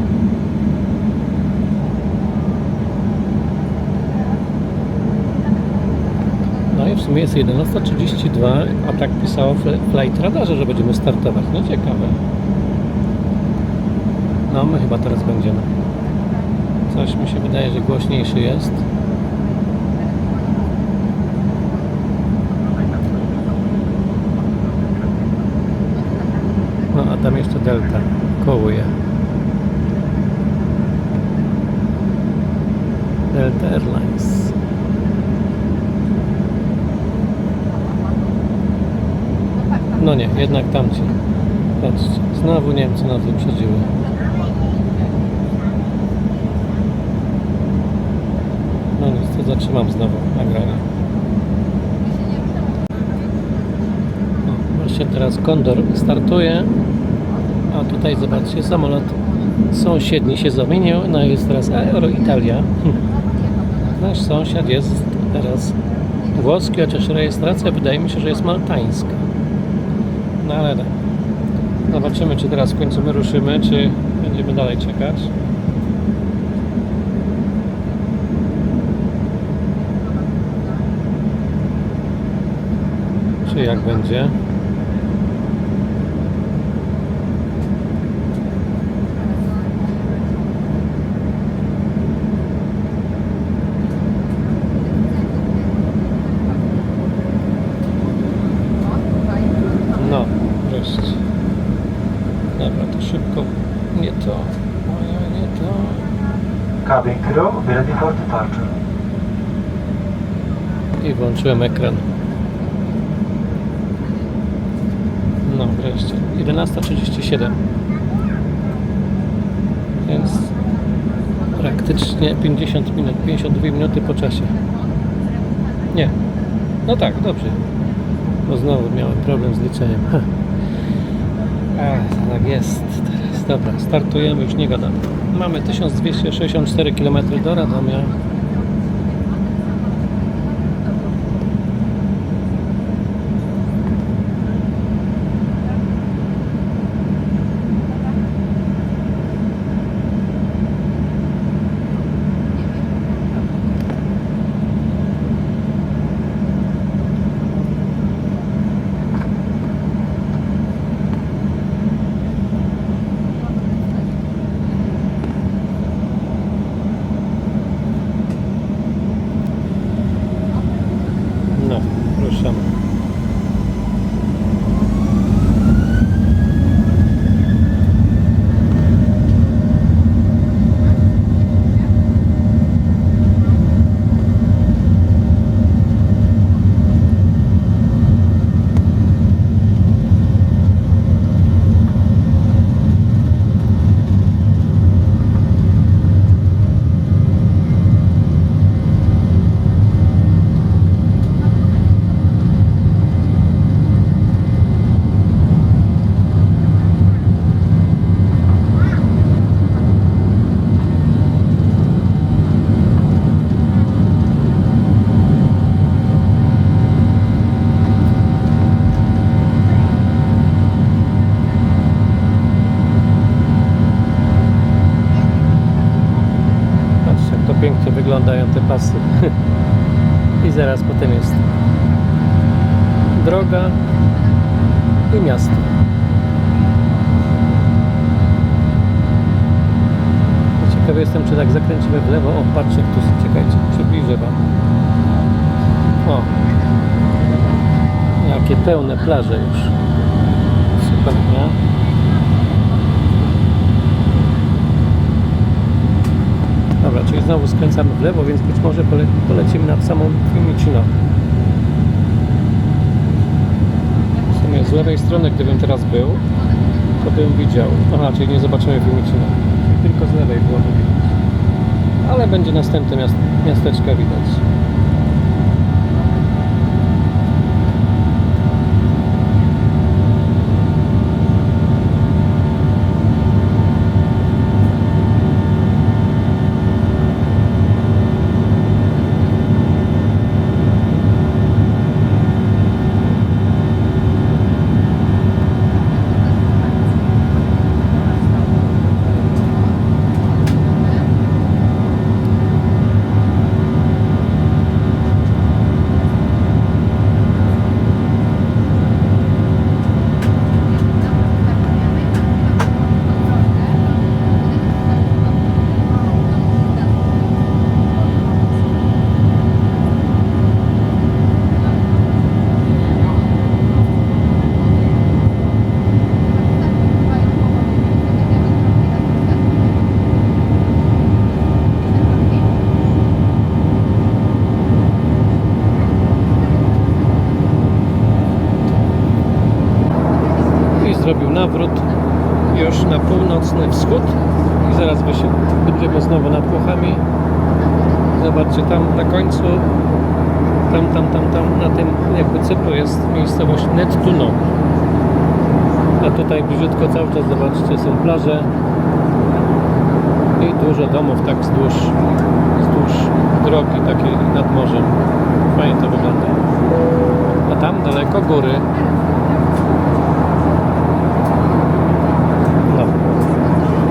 No i w sumie jest 11:32, a tak pisało w Flight Radarze, że będziemy startować. No ciekawe. No my chyba teraz będziemy. Coś mi się wydaje, że głośniejszy jest. No a tam jeszcze Delta kołuje. Delta Airlines. No nie, jednak tamci. Patrzcie, znowu Niemcy nas wyprzedziły. No nic, to zatrzymam znowu nagranie. Właśnie teraz Condor startuje, a tutaj zobaczcie, samolot sąsiedni się zamienił, no i jest teraz Aero Italia. Nasz sąsiad jest teraz włoski, chociaż rejestracja wydaje mi się, że jest maltańska. No ale tak. Zobaczymy, czy teraz w końcu my ruszymy, czy będziemy dalej czekać. Czy jak będzie. No, wreszcie. Dobra, to szybko. Nie to. Nie to. Cabin crew, be ready for departure. I włączyłem ekran. No, wreszcie. 11:37. Więc praktycznie 50 minut, 52 minuty po czasie. Nie. No tak, dobrze. Bo znowu miałem problem z liczeniem. Tak jest teraz. Dobra, startujemy, już nie gadam. Mamy 1264 km do Radomia. No, ruszamy. te pasy. I zaraz potem jest droga i miasto. Ciekawy jestem, czy tak zakręcimy w lewo. O, patrzcie, tu, czekajcie, przybliżę wam. O, jakie pełne plaże już. Super, nie? Dobra, czyli znowu skręcamy w lewo, więc być może polecimy nad samą Fiumicino. W sumie z lewej strony, gdybym teraz był, to bym widział. Aha, czyli nie zobaczymy Fiumicino. Tylko z lewej byłoby widać. Ale będzie następne miasteczka widać. Zrobił nawrót już na północny wschód i zaraz będziemy znowu nad Włochami. Zobaczcie, tam na końcu, tam na tym jakby cyplu jest miejscowość Nettuno. A tutaj bliziutko cały czas, zobaczcie, są plaże i dużo domów tak wzdłuż drogi takiej nad morzem. Fajnie to wygląda. A tam daleko góry.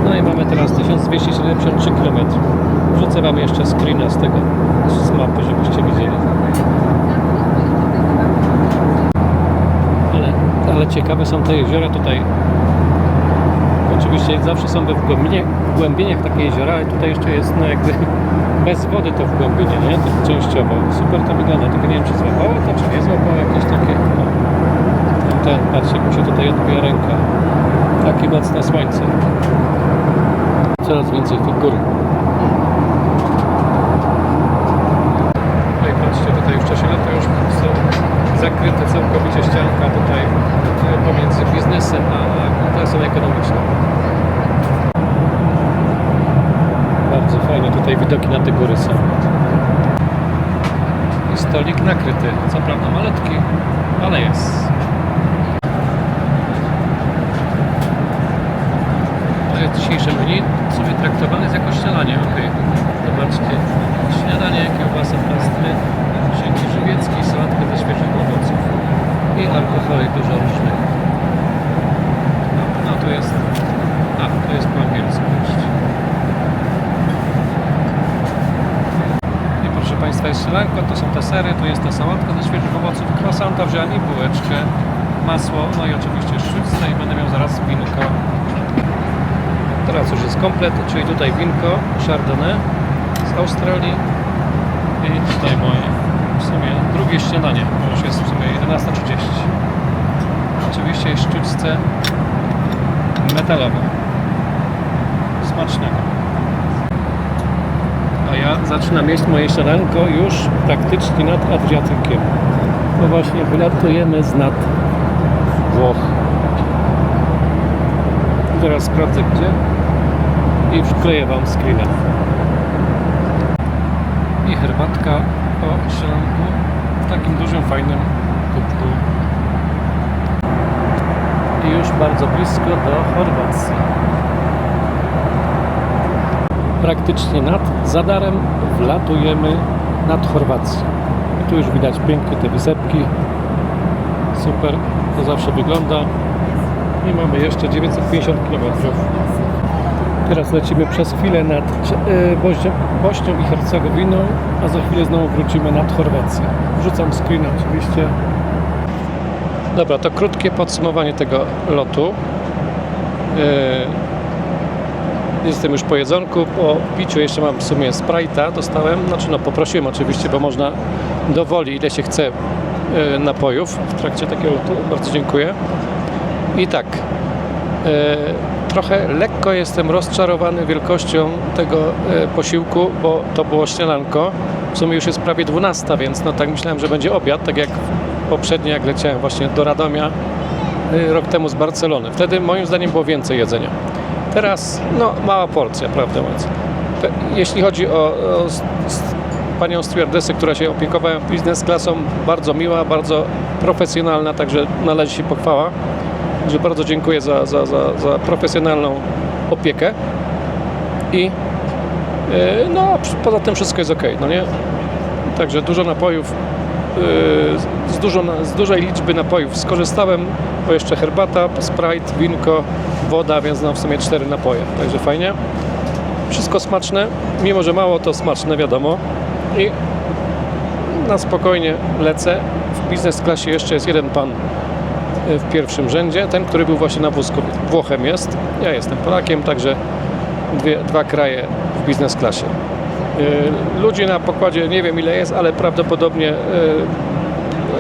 No i mamy teraz 1273 km. Wrzucę wam jeszcze screena z tego, z mapy, żebyście widzieli. Ale ciekawe są te jeziora tutaj. Oczywiście zawsze są we wgłębieniach takie jeziora, ale tutaj jeszcze jest no jakby bez wody to wgłębienie, nie? To częściowo. Super to wygląda, tylko nie wiem, czy złapało to, czy nie złapało jakieś takie... Ten, patrzcie, jak mi się tutaj odbija ręka. Takie mocne słońce. Coraz więcej tych gór. No i patrzcie, tutaj w czasie lata już są zakryte całkowicie ścianka tutaj pomiędzy biznesem a klasą ekonomiczną. Bardzo fajnie tutaj widoki na te góry są. I stolik nakryty, co prawda malutki, ale jest. Dzisiejsze menu sobie traktowane jest jako śniadanie. Ok, zobaczcie, śniadanie, kiełbasa, pastry, szynki żywieckie, sałatkę ze świeżych owoców i alkoholi dużo różnych. No tu jest, to jest po angielsku jeszcze. I proszę Państwa, jest śniadanko, to są te sery, tu jest ta sałatka ze świeżych owoców, croissanta wziąłem i bułeczkę, masło, no i oczywiście szczytce i będę miał zaraz winko. Teraz już jest komplet, czyli tutaj winko Chardonnay z Australii i tutaj moje w sumie drugie śniadanie, bo już jest w sumie 11:30. Oczywiście jest sztuczce metalowe. Smacznego. A ja zaczynam jeść moje śniadanko już praktycznie nad Adriatykiem. No właśnie wylatujemy z nad Włoch. Teraz sprawdzę gdzie i wkleję wam screena. I herbatka po śniadanku w takim dużym, fajnym kubku. I już bardzo blisko do Chorwacji. Praktycznie nad Zadarem wlatujemy nad Chorwację. I tu już widać pięknie te wysepki. Super, to zawsze wygląda. I mamy jeszcze 950 km. Teraz lecimy przez chwilę nad Bośnią i Hercegowiną, a za chwilę znowu wrócimy nad Chorwację. Wrzucam screen oczywiście. Dobra, to krótkie podsumowanie tego lotu. Jestem już po jedzonku, po piciu jeszcze mam w sumie Sprite'a, dostałem, znaczy no poprosiłem oczywiście, bo można dowoli ile się chce napojów w trakcie takiego lotu, bardzo dziękuję. I tak, trochę lekko jestem rozczarowany wielkością tego posiłku, bo to było śniadanko, w sumie już jest prawie 12, więc no tak myślałem, że będzie obiad, tak jak poprzednio jak leciałem właśnie do Radomia rok temu z Barcelony. Wtedy moim zdaniem było więcej jedzenia. Teraz no mała porcja, prawdę mówiąc. Jeśli chodzi o panią stewardessę, która się opiekowała biznes klasą, bardzo miła, bardzo profesjonalna, także należy się pochwała. Także bardzo dziękuję za profesjonalną opiekę. I no poza tym wszystko jest ok, no nie? Także dużo napojów, z dużej liczby napojów skorzystałem, bo jeszcze herbata, Sprite, winko, woda, więc no w sumie 4 napoje, także fajnie. Wszystko smaczne, mimo że mało, to smaczne, wiadomo. I na spokojnie lecę. W biznes klasie jeszcze jest jeden pan w pierwszym rzędzie, ten, który był właśnie na wózku. Włochem jest, ja jestem Polakiem, także dwa kraje w biznes klasie. Ludzi na pokładzie nie wiem ile jest, ale prawdopodobnie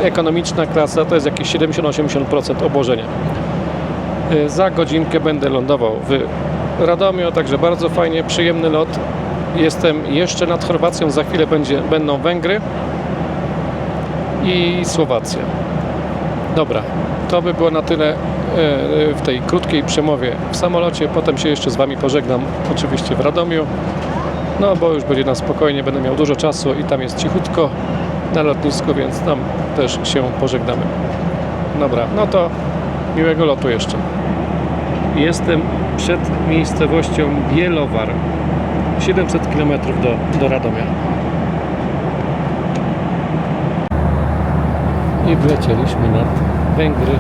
ekonomiczna klasa to jest jakieś 70-80% obłożenia. Za godzinkę będę lądował w Radomiu, także bardzo fajnie, przyjemny lot. Jestem jeszcze nad Chorwacją, za chwilę będą Węgry i Słowacja. Dobra, to by było na tyle w tej krótkiej przemowie w samolocie. Potem się jeszcze z Wami pożegnam, oczywiście w Radomiu. No bo już będzie na spokojnie, będę miał dużo czasu i tam jest cichutko na lotnisku, więc tam też się pożegnamy. Dobra, no to miłego lotu jeszcze. Jestem przed miejscowością Bielowar. 700 km do Radomia. I wlecieliśmy nad Węgry.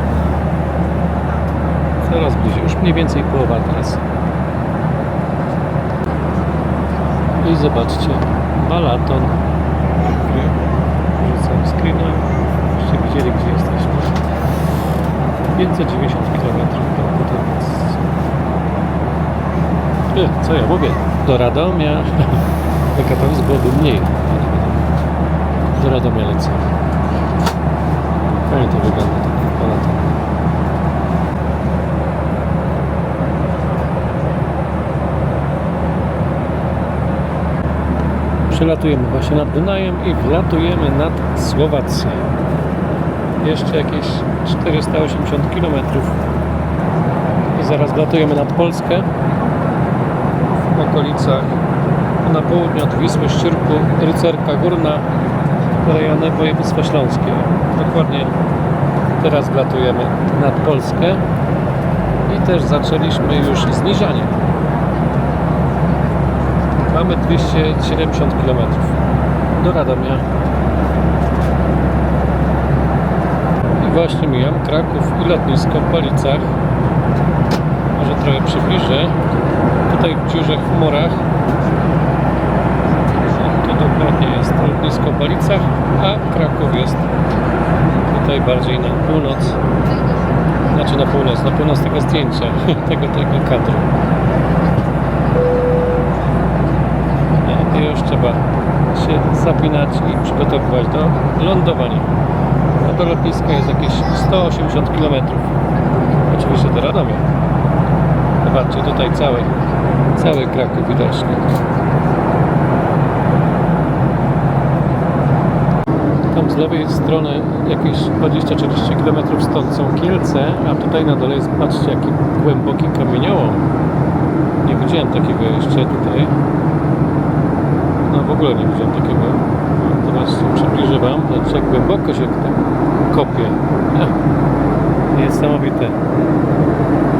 Coraz bliżej, już mniej więcej połowa teraz. I zobaczcie, Balaton. Rzucam screena. Żebyście widzieli, gdzie jesteśmy. 590 km do Budowic. Co ja mówię? Do Radomia. Do Katowic byłoby mniej. Do Radomia lecę. Fajnie to wygląda, taki Balaton. Przelatujemy właśnie nad Dunajem i wlatujemy nad Słowację. Jeszcze jakieś 480 km i zaraz wlatujemy nad Polskę w okolicach na południe od Wisły, Szczyrku, Rycerka Górna, rejony województwa śląskie. Dokładnie teraz wlatujemy nad Polskę i też zaczęliśmy już zniżanie. Mamy 270 km do Radomia. I właśnie mijam Kraków i lotnisko w Policach. Może trochę przybliżę. Tutaj w dziurze w chmurach. Tu dokładnie jest lotnisko w Policach, a Kraków jest tutaj bardziej na północ. Znaczy na północ tego zdjęcia, tego kadru. I już trzeba się zapinać i przygotowywać do lądowania. A do lotniska jest jakieś 180 km. Oczywiście do Radomia. Zobaczcie, tutaj cały Kraków widoczny. Tam z lewej strony jakieś 20-30 km stąd są Kielce, a tutaj na dole jest, patrzcie, jaki głęboki kamieniołom. Nie widziałem takiego jeszcze tutaj. No w ogóle nie widziałem takiego. Zobaczcie, przybliżę Wam, zobaczcie jak głęboko się tam kopie. Niesamowite.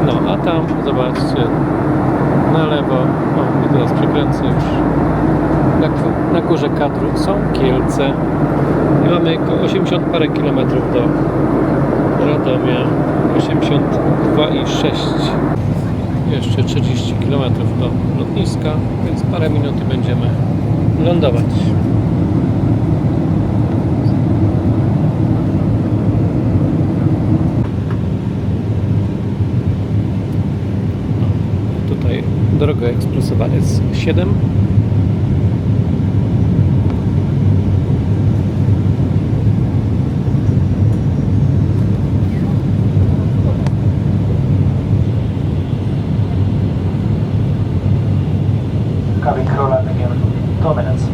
No a tam, zobaczcie, na lewo, o i teraz przekręcę już. Na górze kadru są Kielce. I mamy około 80 parę kilometrów do Radomia. 82,6. Jeszcze 30 km do lotniska, więc parę minut i będziemy lądować. Tutaj droga ekspresowa S7. Cabin crew landing in 2 minutes.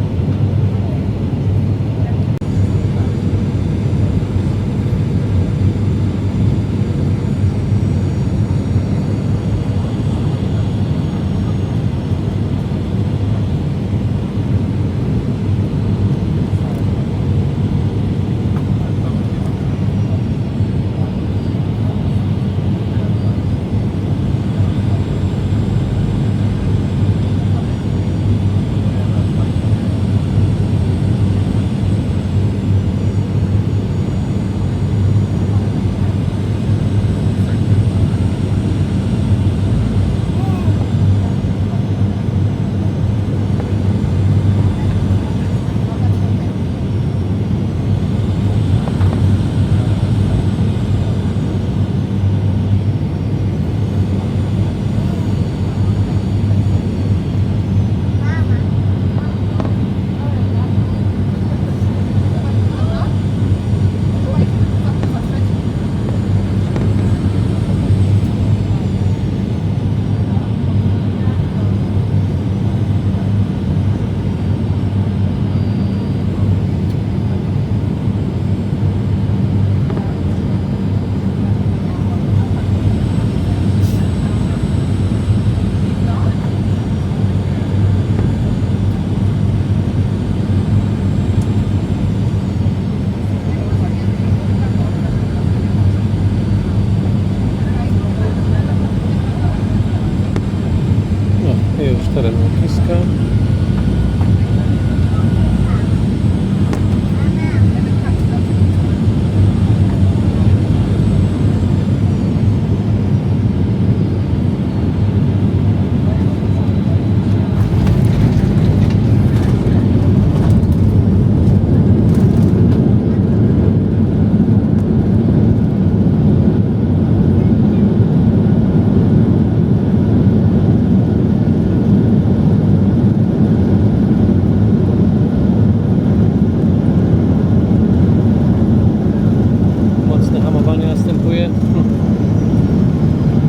Już teren lotniska.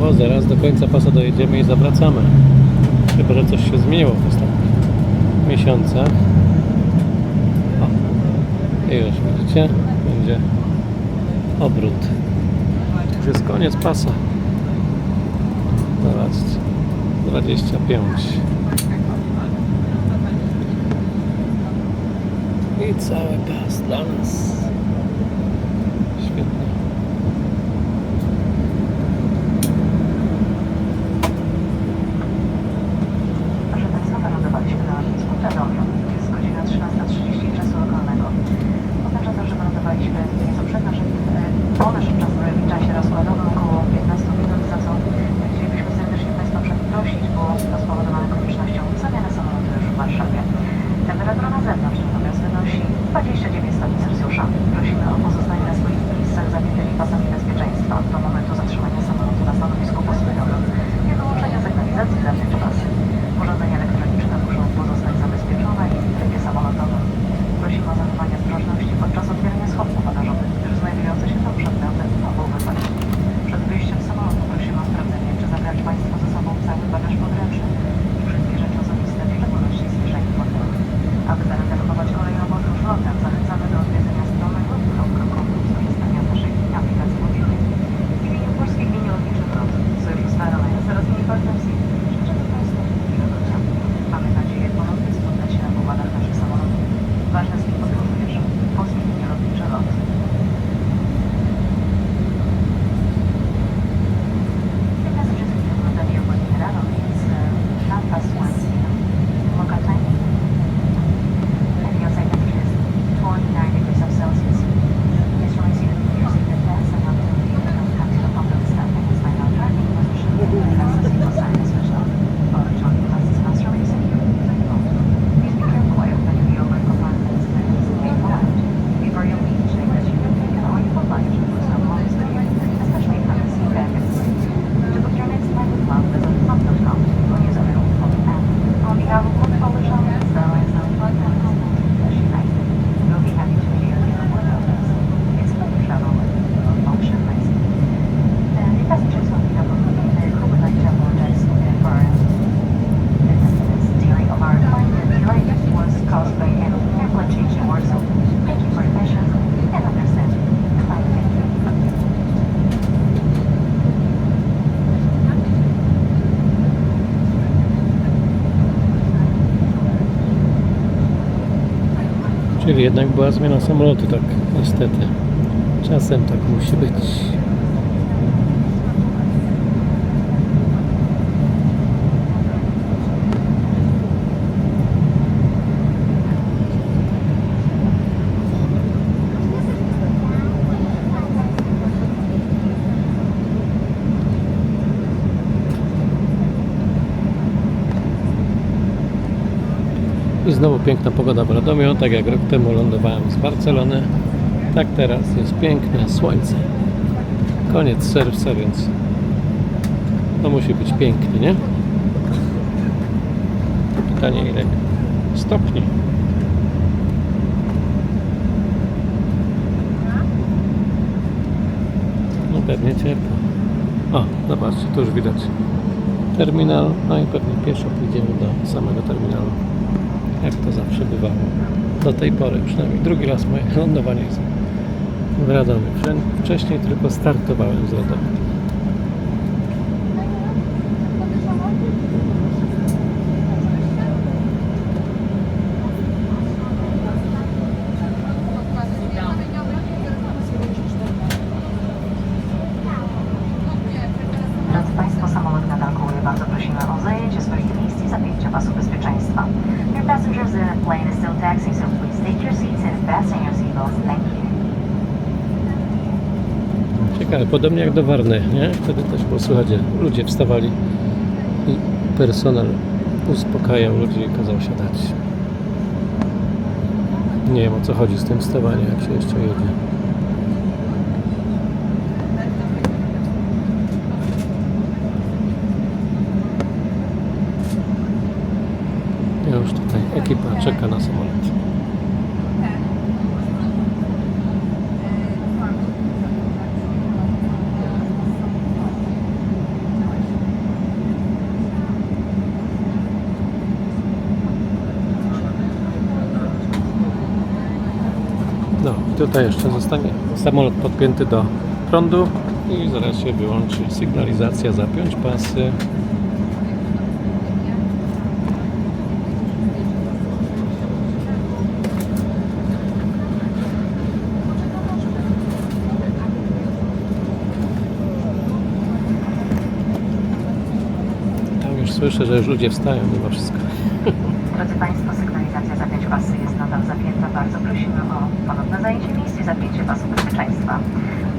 Bo zaraz do końca pasa dojedziemy i zawracamy. Chyba że coś się zmieniło w ostatnich miesiącach. O, i już widzicie, będzie obrót. Już jest koniec pasa. Zobaczcie, 25. I cały pas dla nas. Świetnie. Proszę Państwa, wylądowaliśmy na lotnisku w Radomiu. Jest godzina 13:30 czasu lokalnego. Oznacza to, że wylądowaliśmy nieco przed po naszym czasie rozkładowym około 15 minut, za co chcielibyśmy serdecznie Państwa przeprosić, bo to spowodowane koniecznością zamiany samolotu już w Warszawie. Temperatura na zewnątrz natomiast wynosi 29 stopni Celsjusza. Prosimy o pozostanie na swoich miejscach zajętymi pasami bezpieczeństwa do momentu zatrzymania samolotu na stanowisku postojowym i wyłączenia sygnalizacji zewnątrz pasy. Urządzenia elektroniczne muszą pozostać zabezpieczone i w trybie samolotowym. Prosimy o zachowanie ostrożności podczas otwierania schowków bagażowych, gdyż znajdujące się tam przedmioty mogą wypaść. Czyli jednak była zmiana samolotu, tak niestety. Czasem tak musi być. I znowu piękna pogoda w Radomiu, tak jak rok temu lądowałem z Barcelony. Tak teraz jest piękne słońce. Koniec czerwca, więc to musi być pięknie, nie? Pytanie ile stopni. No pewnie ciepło. O, zobaczcie, tu już widać terminal, no i pewnie pieszo pójdziemy do samego terminalu. Jak to zawsze bywało. Do tej pory przynajmniej. Drugi raz moje lądowanie jest w Radomiu. Wcześniej tylko startowałem z Radomia. Drodzy Państwo, samolot nadal kołuje. Bardzo prosimy o zajęcie swoich miejsc i zapięcie pasu bezpieczeństwa. Your passengers in the plane is still taxiing, so please take your seats and fasten your seatbelts. Thank you. Ciekawe, podobnie jak do Warny, nie? Wtedy też było słychać, że ludzie wstawali i personel uspokajał ludzi i kazał siadać. Nie wiem, o co chodzi z tym wstawaniem, jak się jeszcze jedzie. Już tutaj ekipa czeka na samolot. No, tutaj jeszcze zostanie samolot podpięty do prądu i zaraz się wyłączy sygnalizacja, zapiąć pasy. Tam już słyszę, że już ludzie wstają mimo wszystko. Drodzy Państwo, sygnalizacja zapiąć pasy jest nadal zapięta. Bardzo prosimy o ponowne zajęcie miejsc i zapięcie pasu bezpieczeństwa.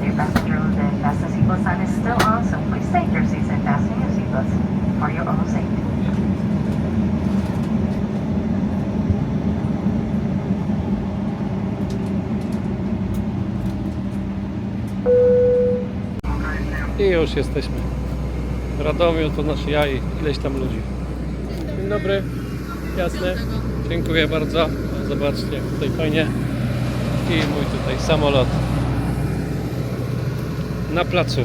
Dear passenger, the fasten seatbelt sign is still on, so please take your seats and fasten your seatbelts for your own safety. I już jesteśmy w Radomiu, to znaczy ja i ileś tam ludzi. Dzień dobry, jasne, dziękuję bardzo. Zobaczcie, jak tutaj fajnie. I mój tutaj samolot na placu.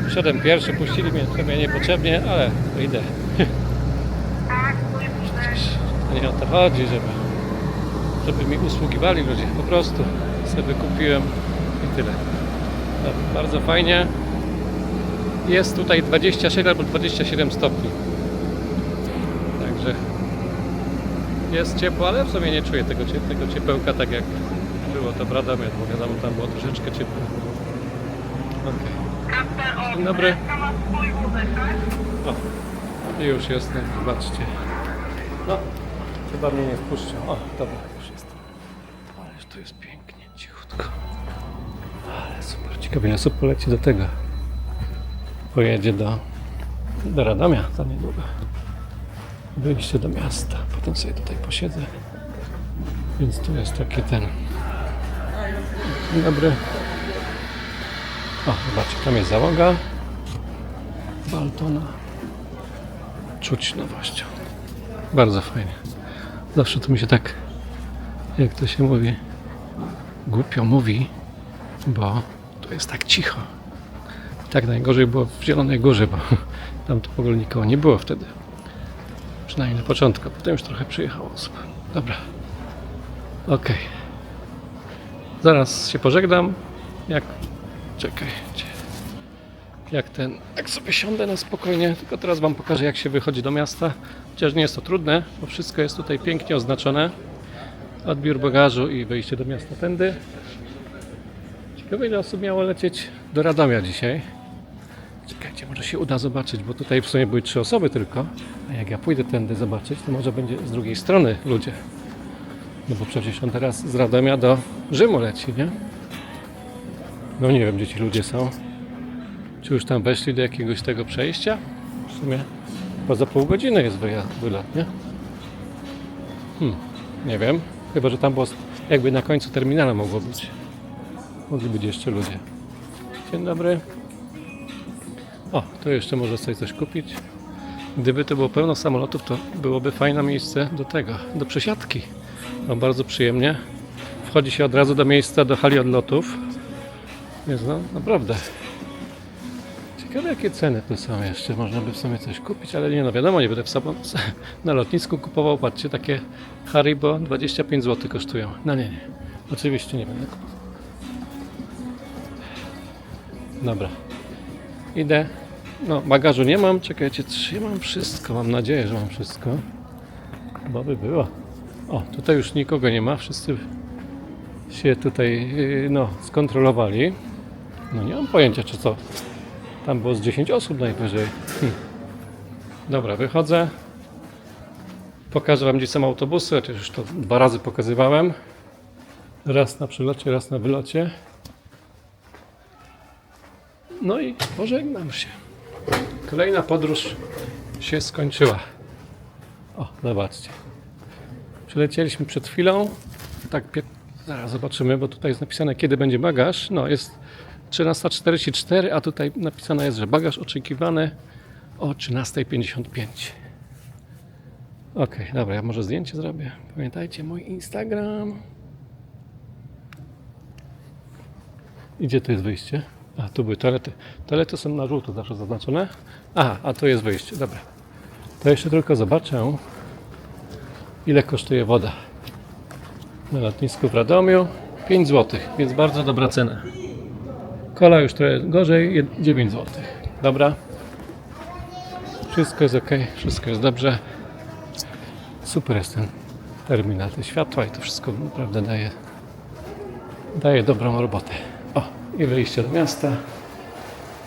Wszedłem pierwszy, puścili mnie trochę niepotrzebnie, ale idę. Przecież to nie o to chodzi, żeby mi usługiwali ludzie. Po prostu sobie kupiłem i tyle. No, bardzo fajnie. Jest tutaj 26 albo 27 stopni. Także jest ciepło, ale w sumie nie czuję tego ciepełka tak jak było to w Radomiu, bo wiadomo, tam było troszeczkę ciepło. Okay. Dzień dobry. O, i już jestem, zobaczcie. No, chyba mnie nie wpuszczą. O, dobra, już jestem. Ależ to jest pięknie, cichutko. Ale super, ciekawie, ja sobie poleci do tego. Pojedzie do Radomia za niedługo. Wyjście do miasta, potem sobie tutaj posiedzę. Więc tu jest taki ten. Dzień dobry. O, zobaczcie, tam jest załoga Baltona. Czuć nowością. Bardzo fajnie. Zawsze to mi się tak, jak to się mówi, głupio mówi, bo tu jest tak cicho. Tak najgorzej było w Zielonej Górze, bo tam to w ogóle nikogo nie było wtedy. Przynajmniej na początku, potem już trochę przyjechało osób. Dobra. Okej. Zaraz się pożegnam. Czekajcie. Jak sobie siądę na spokojnie, tylko teraz wam pokażę, jak się wychodzi do miasta. Chociaż nie jest to trudne, bo wszystko jest tutaj pięknie oznaczone. odbiór bagażu i wyjście do miasta tędy. Ciekawe, ile osób miało lecieć do Radomia dzisiaj. Czekajcie, może się uda zobaczyć, bo tutaj w sumie były 3 osoby tylko. A jak ja pójdę tędy zobaczyć, to może będzie z drugiej strony ludzie. No bo przecież on teraz z Radomia do Rzymu leci, nie? No nie wiem, gdzie ci ludzie są. Czy już tam weszli do jakiegoś tego przejścia? W sumie poza pół godziny jest wylot, nie? Nie wiem. Chyba, że tam było jakby na końcu terminala mogło być. Mogli być jeszcze ludzie. Dzień dobry. O, tu jeszcze można sobie coś kupić. Gdyby to było pełno samolotów, to byłoby fajne miejsce do tego, do przesiadki. No, bardzo przyjemnie. Wchodzi się od razu do miejsca, do hali odlotów. Więc no, naprawdę. Ciekawe, jakie ceny tu są jeszcze. Można by w sumie coś kupić, ale nie, no wiadomo, nie będę na lotnisku kupował. Patrzcie, takie Haribo 25 zł kosztują. No nie. Oczywiście nie będę kupował. Dobra. Idę. No, bagażu nie mam. Czekajcie, czy mam wszystko? Mam nadzieję, że mam wszystko. Bo by było. O, tutaj już nikogo nie ma. Wszyscy się tutaj, no, skontrolowali. No nie mam pojęcia, czy co. Tam było z 10 osób najwyżej. Dobra, wychodzę. Pokażę wam, gdzie są autobusy. Chociaż już to 2 razy pokazywałem. Raz na przylocie, raz na wylocie. No i pożegnam się. Kolejna podróż się skończyła. O, zobaczcie. Przylecieliśmy przed chwilą. Tak, zaraz zobaczymy, bo tutaj jest napisane, kiedy będzie bagaż. No, jest 13:44, a tutaj napisane jest, że bagaż oczekiwany o 13:55. Ok, dobra, ja może zdjęcie zrobię. Pamiętajcie, mój Instagram. I gdzie to jest wyjście? A, tu były toalety. Toalety są na żółto zawsze zaznaczone. Aha, a to jest wyjście, dobra. To jeszcze tylko zobaczę, ile kosztuje woda. Na lotnisku w Radomiu 5 zł, więc bardzo dobra cena. Kola już trochę gorzej, 9 zł. Dobra. Wszystko jest ok, wszystko jest dobrze. Super jest ten terminal, te światła i to wszystko naprawdę daje dobrą robotę. O, i wyjście do miasta.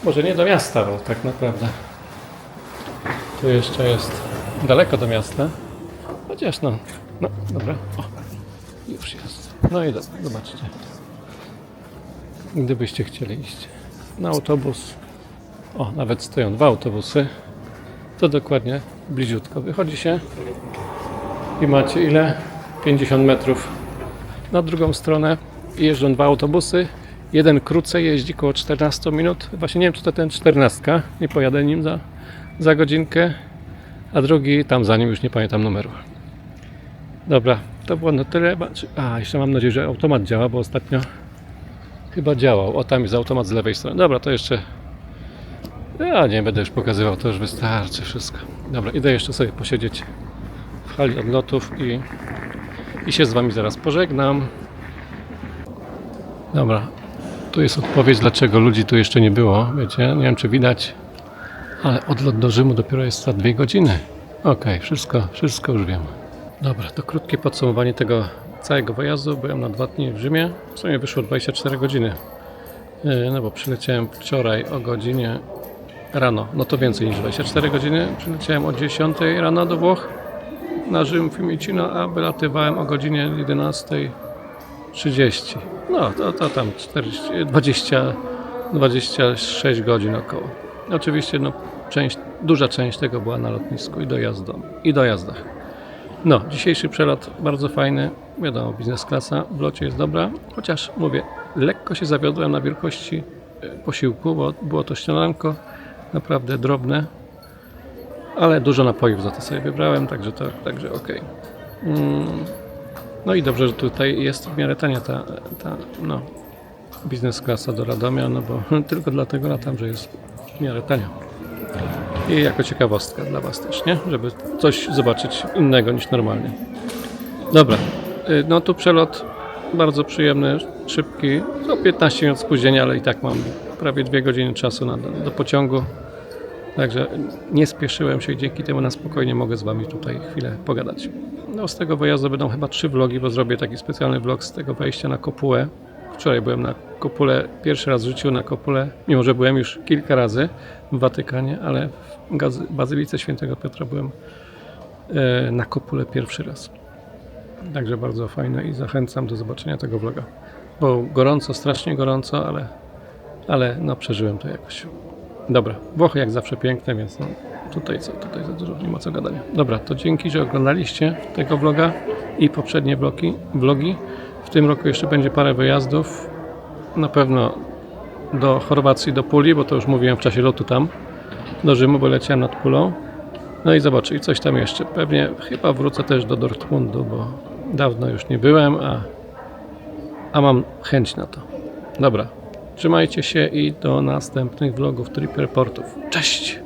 Może nie do miasta, bo tak naprawdę tu jeszcze jest daleko do miasta. Chociaż no dobra. O, już jest. No i dobra, zobaczcie. Gdybyście chcieli iść na autobus, o, nawet stoją 2 autobusy, to dokładnie bliziutko wychodzi się i macie ile? 50 metrów na drugą stronę i jeżdżą 2 autobusy. Jeden krócej jeździ około 14 minut. Właśnie nie wiem, czy to ten 14, nie pojadę nim za godzinkę, a drugi tam za nim, już nie pamiętam numeru. Dobra, to było na tyle. A, jeszcze mam nadzieję, że automat działa, bo ostatnio chyba działał. O, tam jest automat z lewej strony. Dobra, to jeszcze... Ja nie będę już pokazywał, to już wystarczy wszystko. Dobra, idę jeszcze sobie posiedzieć w hali odlotów i się z wami zaraz pożegnam. Dobra, tu jest odpowiedź, dlaczego ludzi tu jeszcze nie było. Wiecie, nie wiem, czy widać, ale odlot do Rzymu dopiero jest za 2 godziny. Okej, wszystko już wiem. Dobra, to krótkie podsumowanie tego całego wyjazdu. Byłem na 2 dni w Rzymie. W sumie wyszło 24 godziny. No bo przyleciałem wczoraj o godzinie rano. No to więcej niż 24 godziny. Przyleciałem o 10 rano do Włoch na Rzym Fiumicino, a wylatywałem o godzinie 11:30. No to tam 26 godzin około. Oczywiście no, duża część tego była na lotnisku i dojazdach. No, dzisiejszy przelot bardzo fajny. Wiadomo, biznes klasa w locie jest dobra. Chociaż mówię, lekko się zawiodłem na wielkości posiłku, bo było to śniadanko naprawdę drobne, ale dużo napojów za to sobie wybrałem, także okej. No i dobrze, że tutaj jest w miarę tania ta biznes klasa do Radomia, no bo tylko dlatego latam, że jest w miarę tania. I jako ciekawostka dla was też, nie? Żeby coś zobaczyć innego niż normalnie. Dobra, no tu przelot bardzo przyjemny, szybki, no 15 minut spóźnienia, ale i tak mam prawie 2 godziny czasu do pociągu. Także nie spieszyłem się i dzięki temu na spokojnie mogę z wami tutaj chwilę pogadać. No, z tego wyjazdu będą chyba 3 vlogi, bo zrobię taki specjalny vlog z tego wejścia na Kopułę. Wczoraj byłem na Kopule, pierwszy raz w życiu na Kopule, mimo że byłem już kilka razy w Watykanie, ale w Bazylice Świętego Piotra byłem na Kopule pierwszy raz. Także bardzo fajne i zachęcam do zobaczenia tego vloga. Bo gorąco, strasznie gorąco, ale no przeżyłem to jakoś. Dobra, Włochy jak zawsze piękne, więc no, tutaj za dużo nie ma co gadania. Dobra, to dzięki, że oglądaliście tego vloga i poprzednie vlogi. W tym roku jeszcze będzie parę wyjazdów. Na pewno do Chorwacji, do Puli, bo to już mówiłem w czasie lotu tam. Do Rzymu, bo leciałem nad Pulą. No i zobaczę, i coś tam jeszcze. Pewnie chyba wrócę też do Dortmundu, bo dawno już nie byłem, a mam chęć na to. Dobra, trzymajcie się i do następnych vlogów Trip Reportów. Cześć!